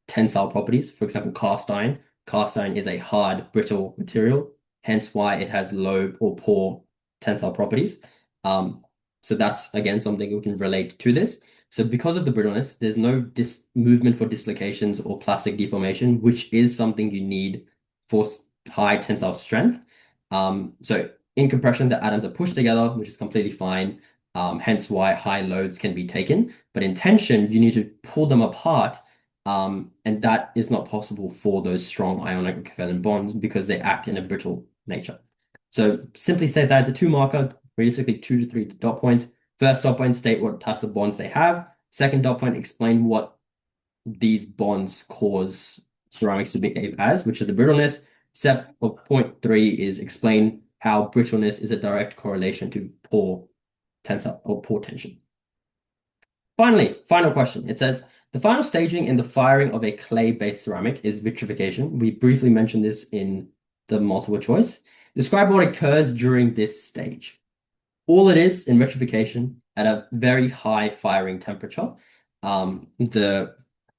tensile properties. For example, cast iron. Cast iron is a hard, brittle material, hence why it has low or poor tensile properties. So that's again something we can relate to this. So because of the brittleness, there's no movement for dislocations or plastic deformation, which is something you need for high tensile strength. So in compression, the atoms are pushed together, which is completely fine. Hence why high loads can be taken. But in tension, you need to pull them apart. And that is not possible for those strong ionic and covalent bonds because they act in a brittle nature. So simply say that it's a two marker, basically 2 to 3 dot points. First dot point, state what types of bonds they have. Second dot point, explain what these bonds cause ceramics to behave as, which is the brittleness. Step of point 3 is explain how brittleness is a direct correlation to poor tensile or poor tension. Finally, final question. It says, the final staging in the firing of a clay-based ceramic is vitrification. We briefly mentioned this in the multiple choice. Describe what occurs during this stage. All it is in vitrification at a very high firing temperature, the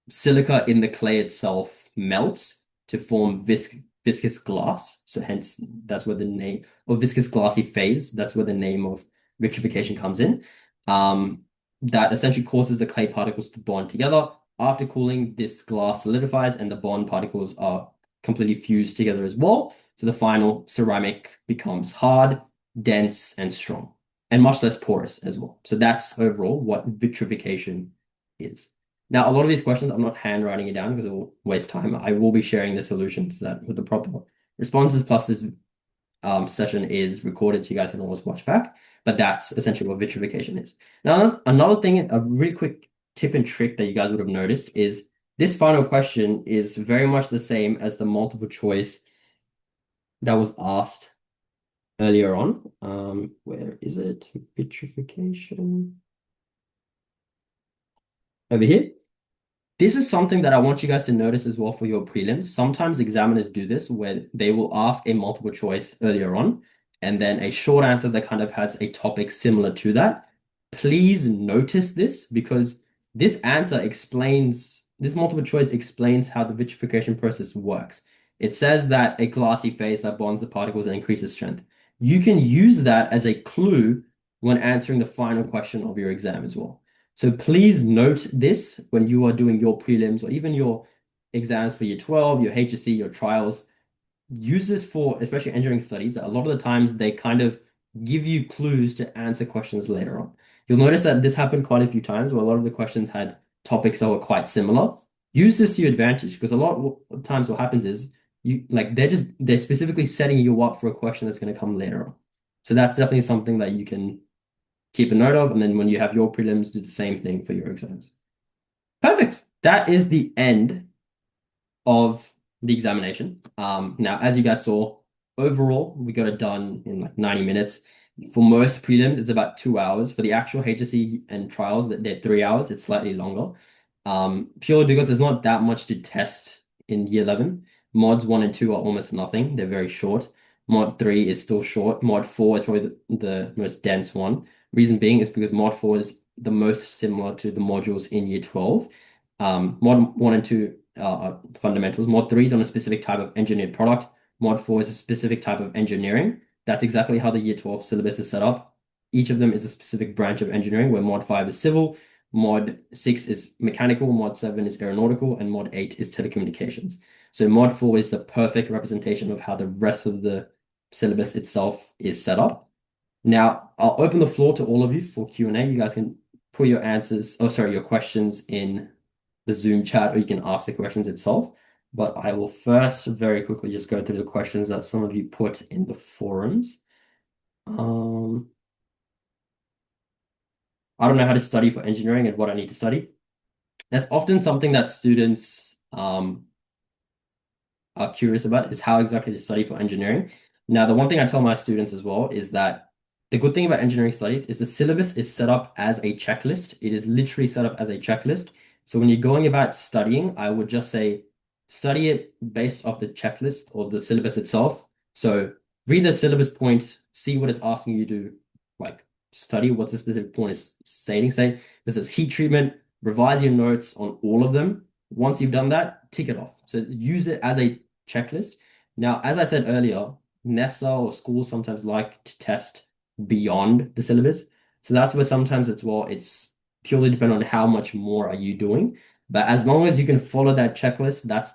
silica in the clay itself melts to form viscous glass. So hence that's where the name, or viscous glassy phase, that's where the name of vitrification comes in. That essentially causes the clay particles to bond together. After cooling, this glass solidifies and the bond particles are completely fused together as well. So the final ceramic becomes hard, dense, and strong, and much less porous as well. So that's overall what vitrification is. Now, a lot of these questions, I'm not handwriting it down because it will waste time. I will be sharing the solutions that with the proper responses, plus this session is recorded so you guys can always watch back. But that's essentially what vitrification is. Now, another thing, a really quick tip and trick that you guys would have noticed is this final question is very much the same as the multiple choice that was asked earlier on. Where is it? Vitrification. Over here. This is something that I want you guys to notice as well for your prelims. Sometimes examiners do this where they will ask a multiple choice earlier on and then a short answer that kind of has a topic similar to that. Please notice this because this answer explains, this multiple choice explains how the vitrification process works. It says that a glassy phase that bonds the particles and increases strength. You can use that as a clue when answering the final question of your exam as well. So please note this when you are doing your prelims or even your exams for year 12, your HSC, your trials. Use this for especially engineering studies. A lot of the times they kind of give you clues to answer questions later on. You'll notice that this happened quite a few times where a lot of the questions had topics that were quite similar. Use this to your advantage because a lot of times what happens is they're specifically setting you up for a question that's going to come later on. So that's definitely something that you can keep a note of, and then when you have your prelims, do the same thing for your exams. Perfect. That is the end of the examination. Now, as you guys saw, overall, we got it done in like 90 minutes. For most prelims, it's about 2 hours. For the actual HSC and trials, they're 3 hours. It's slightly longer. Purely because there's not that much to test in year 11. Mods 1 and 2 are almost nothing. They're very short. Mod 3 is still short. Mod 4 is probably the most dense one. Reason being is because Mod 4 is the most similar to the modules in year 12. Mod 1 and 2 are fundamentals. Mod 3 is on a specific type of engineered product. Mod 4 is a specific type of engineering. That's exactly how the year 12 syllabus is set up. Each of them is a specific branch of engineering, where Mod 5 is civil, Mod 6 is mechanical, Mod 7 is aeronautical, and Mod 8 is telecommunications. So Mod 4 is the perfect representation of how the rest of the syllabus itself is set up. Now, I'll open the floor to all of you for Q&A. You guys can put your your questions in the Zoom chat, or you can ask the questions itself. But I will first very quickly just go through the questions that some of you put in the forums. I don't know how to study for engineering and what I need to study. That's often something that students are curious about is how exactly to study for engineering. Now, the one thing I tell my students as well is that the good thing about engineering studies is the syllabus is set up as a checklist. It is literally set up as a checklist. So when you're going about studying, I would just say study it based off the checklist or the syllabus itself. So read the syllabus point, see what it's asking you to like study, what's the specific point is stating. Say this is heat treatment, revise your notes on all of them. Once you've done that, tick it off. So use it as a checklist. Now, as I said earlier, NESA or schools sometimes like to test beyond the syllabus. So that's where sometimes it's purely dependent on how much more are you doing. But as long as you can follow that checklist, that's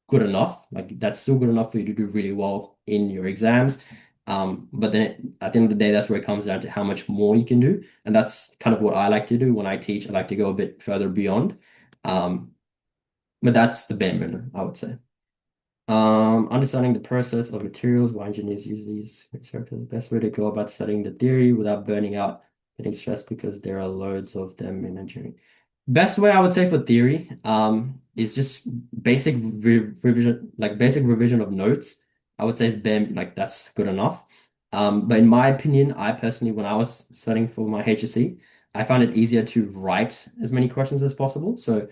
good enough. Like that's still good enough for you to do really well in your exams. But then at the end of the day, that's where it comes down to how much more you can do. And that's kind of what I like to do when I teach. I like to go a bit further beyond. But that's the bare minimum, I would say. Understanding the process of materials, why engineers use these research is the best way to go about studying the theory without burning out, getting stressed because there are loads of them in engineering. Best way I would say for theory, is just basic revision, like basic revision of notes. I would say is bare, like that's good enough. But in my opinion, I personally, when I was studying for my HSC, I found it easier to write as many questions as possible. So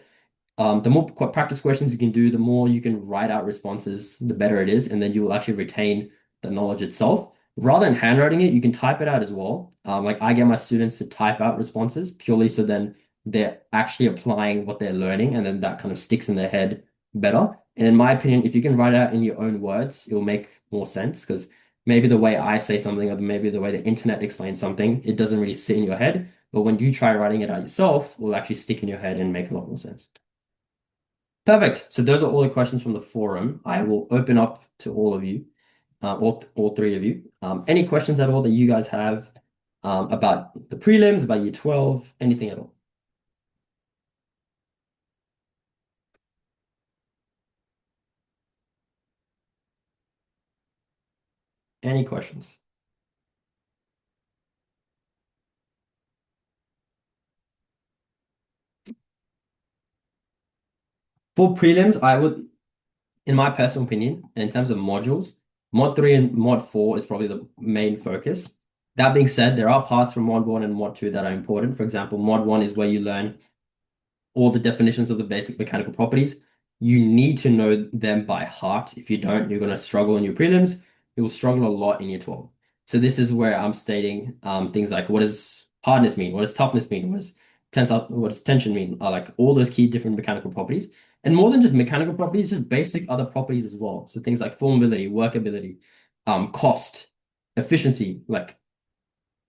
the more practice questions you can do, the more you can write out responses, the better it is, and then you will actually retain the knowledge itself. Rather than handwriting it, you can type it out as well. Like I get my students to type out responses purely so then they're actually applying what they're learning, and then that kind of sticks in their head better. And in my opinion, if you can write it out in your own words, it will make more sense because maybe the way I say something or maybe the way the internet explains something, it doesn't really sit in your head. But when you try writing it out yourself, it will actually stick in your head and make a lot more sense. Perfect. So those are all the questions from the forum. I will open up to all of you, all three of you. Any questions at all that you guys have about the prelims, about year 12, anything at all? Any questions? For prelims, I would, in my personal opinion, in terms of modules, Mod 3 and Mod 4 is probably the main focus. That being said, there are parts from Mod 1 and Mod 2 that are important. For example, Mod 1 is where you learn all the definitions of the basic mechanical properties. You need to know them by heart. If you don't, you're going to struggle in your prelims. You'll struggle a lot in year 12. So this is where I'm stating things like what does hardness mean? What does toughness mean? What does tension mean? Are like all those key different mechanical properties. And more than just mechanical properties, just basic other properties as well. So things like formability, workability, cost, efficiency, like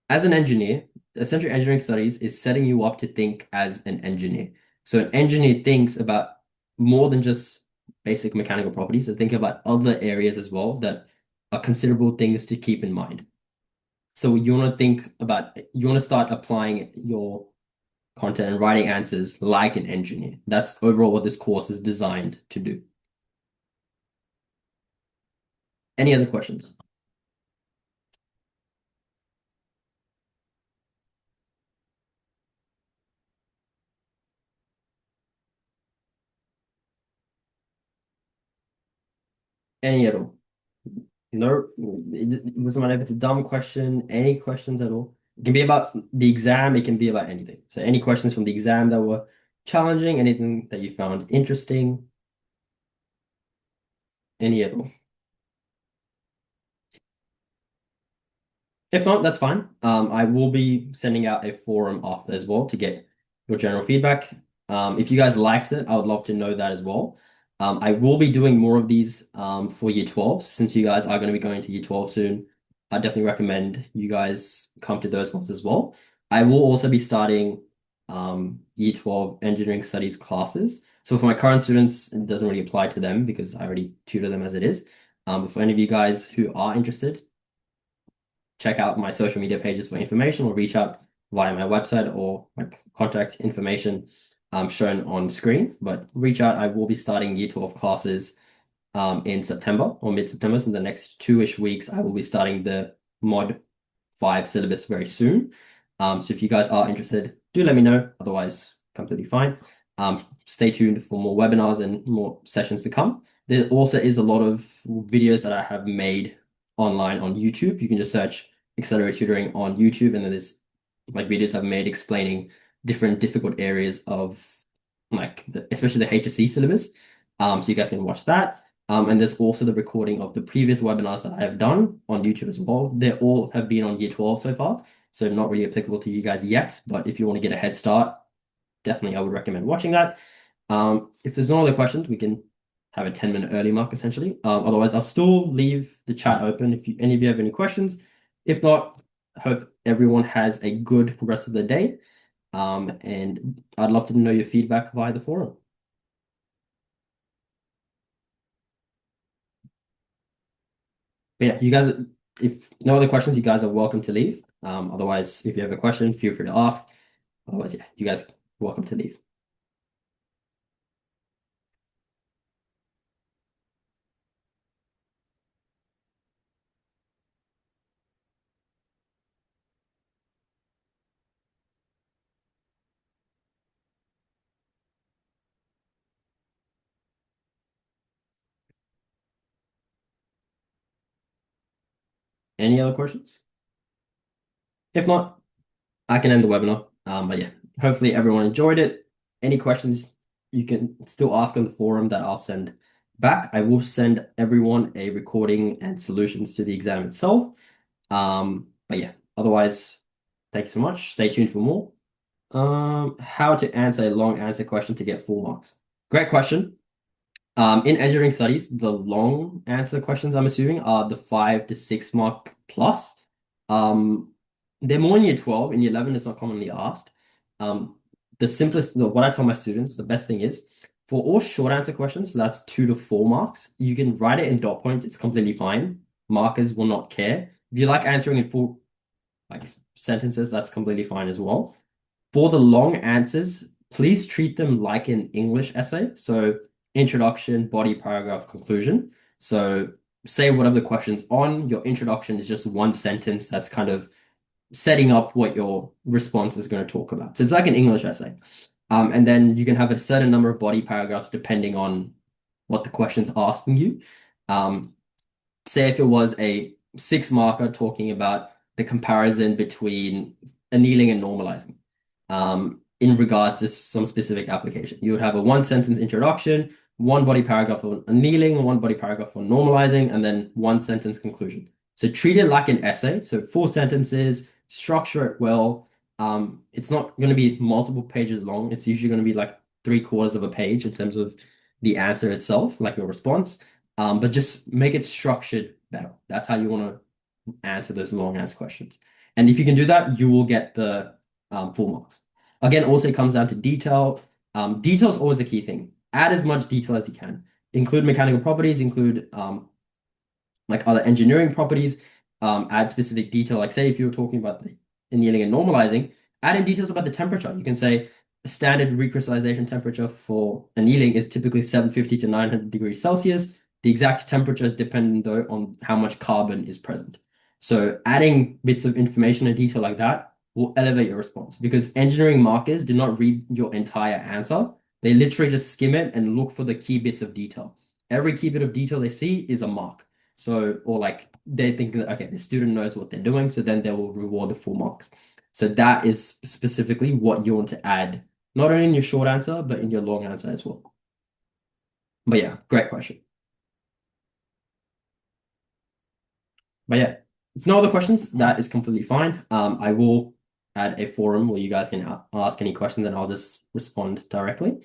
as an engineer, essential engineering studies is setting you up to think as an engineer. So an engineer thinks about more than just basic mechanical properties, they think about other areas as well that are considerable things to keep in mind. So you want to start applying your content and writing answers like an engineer. That's overall what this course is designed to do. Any other questions? Any at all? No, it doesn't matter if it's a dumb question, any questions at all. It can be about the exam, it can be about anything. So any questions from the exam that were challenging, anything that you found interesting, any at all. If not, that's fine. I will be sending out a forum after as well to get your general feedback. If you guys liked it, I would love to know that as well. I will be doing more of these for year 12 since you guys are going to be going to year 12 soon. I definitely recommend you guys come to those ones as well. I will also be starting year 12 engineering studies classes. So for my current students, it doesn't really apply to them because I already tutor them as it is. But for any of you guys who are interested, check out my social media pages for information or reach out via my website or my contact information shown on screen. But reach out. I will be starting year 12 classes in September or mid-September. So in the next 2-ish weeks, I will be starting the Mod 5 syllabus very soon. So if you guys are interested, do let me know. Otherwise, completely fine. Stay tuned for more webinars and more sessions to come. There also is a lot of videos that I have made online on YouTube. You can just search Accelerate Tutoring on YouTube, and then there's like videos I've made explaining different difficult areas of like especially the HSC syllabus. So you guys can watch that. And there's also the recording of the previous webinars that I have done on YouTube as well. They all have been on year 12 so far, so not really applicable to you guys yet. But if you want to get a head start, definitely I would recommend watching that. If there's no other questions, we can have a 10-minute early mark essentially. Otherwise, I'll still leave the chat open if any of you have any questions. If not, I hope everyone has a good rest of the day. And I'd love to know your feedback via the forum. But yeah, you guys, if no other questions, you guys are welcome to leave. Otherwise, if you have a question, feel free to ask. Otherwise, yeah, you guys are welcome to leave. Any other questions? If not, I can end the webinar. But yeah, hopefully everyone enjoyed it. Any questions, you can still ask on the forum that I'll send back. I will send everyone a recording and solutions to the exam itself. But yeah, otherwise, thank you so much. Stay tuned for more. How to answer a long answer question to get full marks. Great question. In engineering studies, the long answer questions, I'm assuming, are the 5 to 6 mark plus. Um, they're more in year 12. In year 11, it's not commonly asked. The simplest, what I tell my students, the best thing is for all short answer questions, so that's 2 to 4 marks. You can write it in dot points, it's completely fine. Markers will not care. If you like answering in full like sentences, that's completely fine as well. For the long answers, please treat them like an English essay. So introduction, body, paragraph, conclusion. So say whatever the question's on, your introduction is just one sentence that's kind of setting up what your response is going to talk about. So it's like an English essay. And then you can have a certain number of body paragraphs depending on what the question's asking you. Say if it was a 6 marker talking about the comparison between annealing and normalizing in regards to some specific application. You would have a one sentence introduction, one body paragraph on annealing, one body paragraph on normalizing, and then one sentence conclusion. So treat it like an essay. So 4 sentences, structure it well. It's not going to be multiple pages long. It's usually going to be like 3/4 of a page in terms of the answer itself, like your response. But just make it structured better. That's how you want to answer those long answer questions. And if you can do that, you will get the full marks. Again, also it comes down to detail. Detail is always the key thing. Add as much detail as you can. Include mechanical properties, include like other engineering properties, add specific detail. Like say if you were talking about the annealing and normalizing, add in details about the temperature. You can say the standard recrystallization temperature for annealing is typically 750 to 900 degrees Celsius. The exact temperature is dependent though on how much carbon is present. So adding bits of information and detail like that will elevate your response because engineering markers do not read your entire answer. They literally just skim it and look for the key bits of detail. Every key bit of detail they see is a mark. So, or like they think that, okay, the student knows what they're doing, so then they will reward the full marks. So that is specifically what you want to add, not only in your short answer, but in your long answer as well. But yeah, great question. But yeah, if no other questions, that is completely fine. I will add a forum where you guys can ask any questions and I'll just respond directly.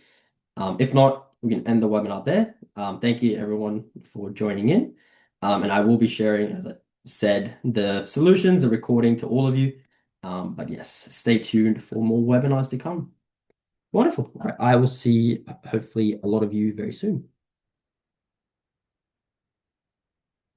If not, we can end the webinar there. Thank you everyone for joining in. And I will be sharing, as I said, the solutions, the recording to all of you. But yes, stay tuned for more webinars to come. Wonderful. All right, I will see hopefully a lot of you very soon.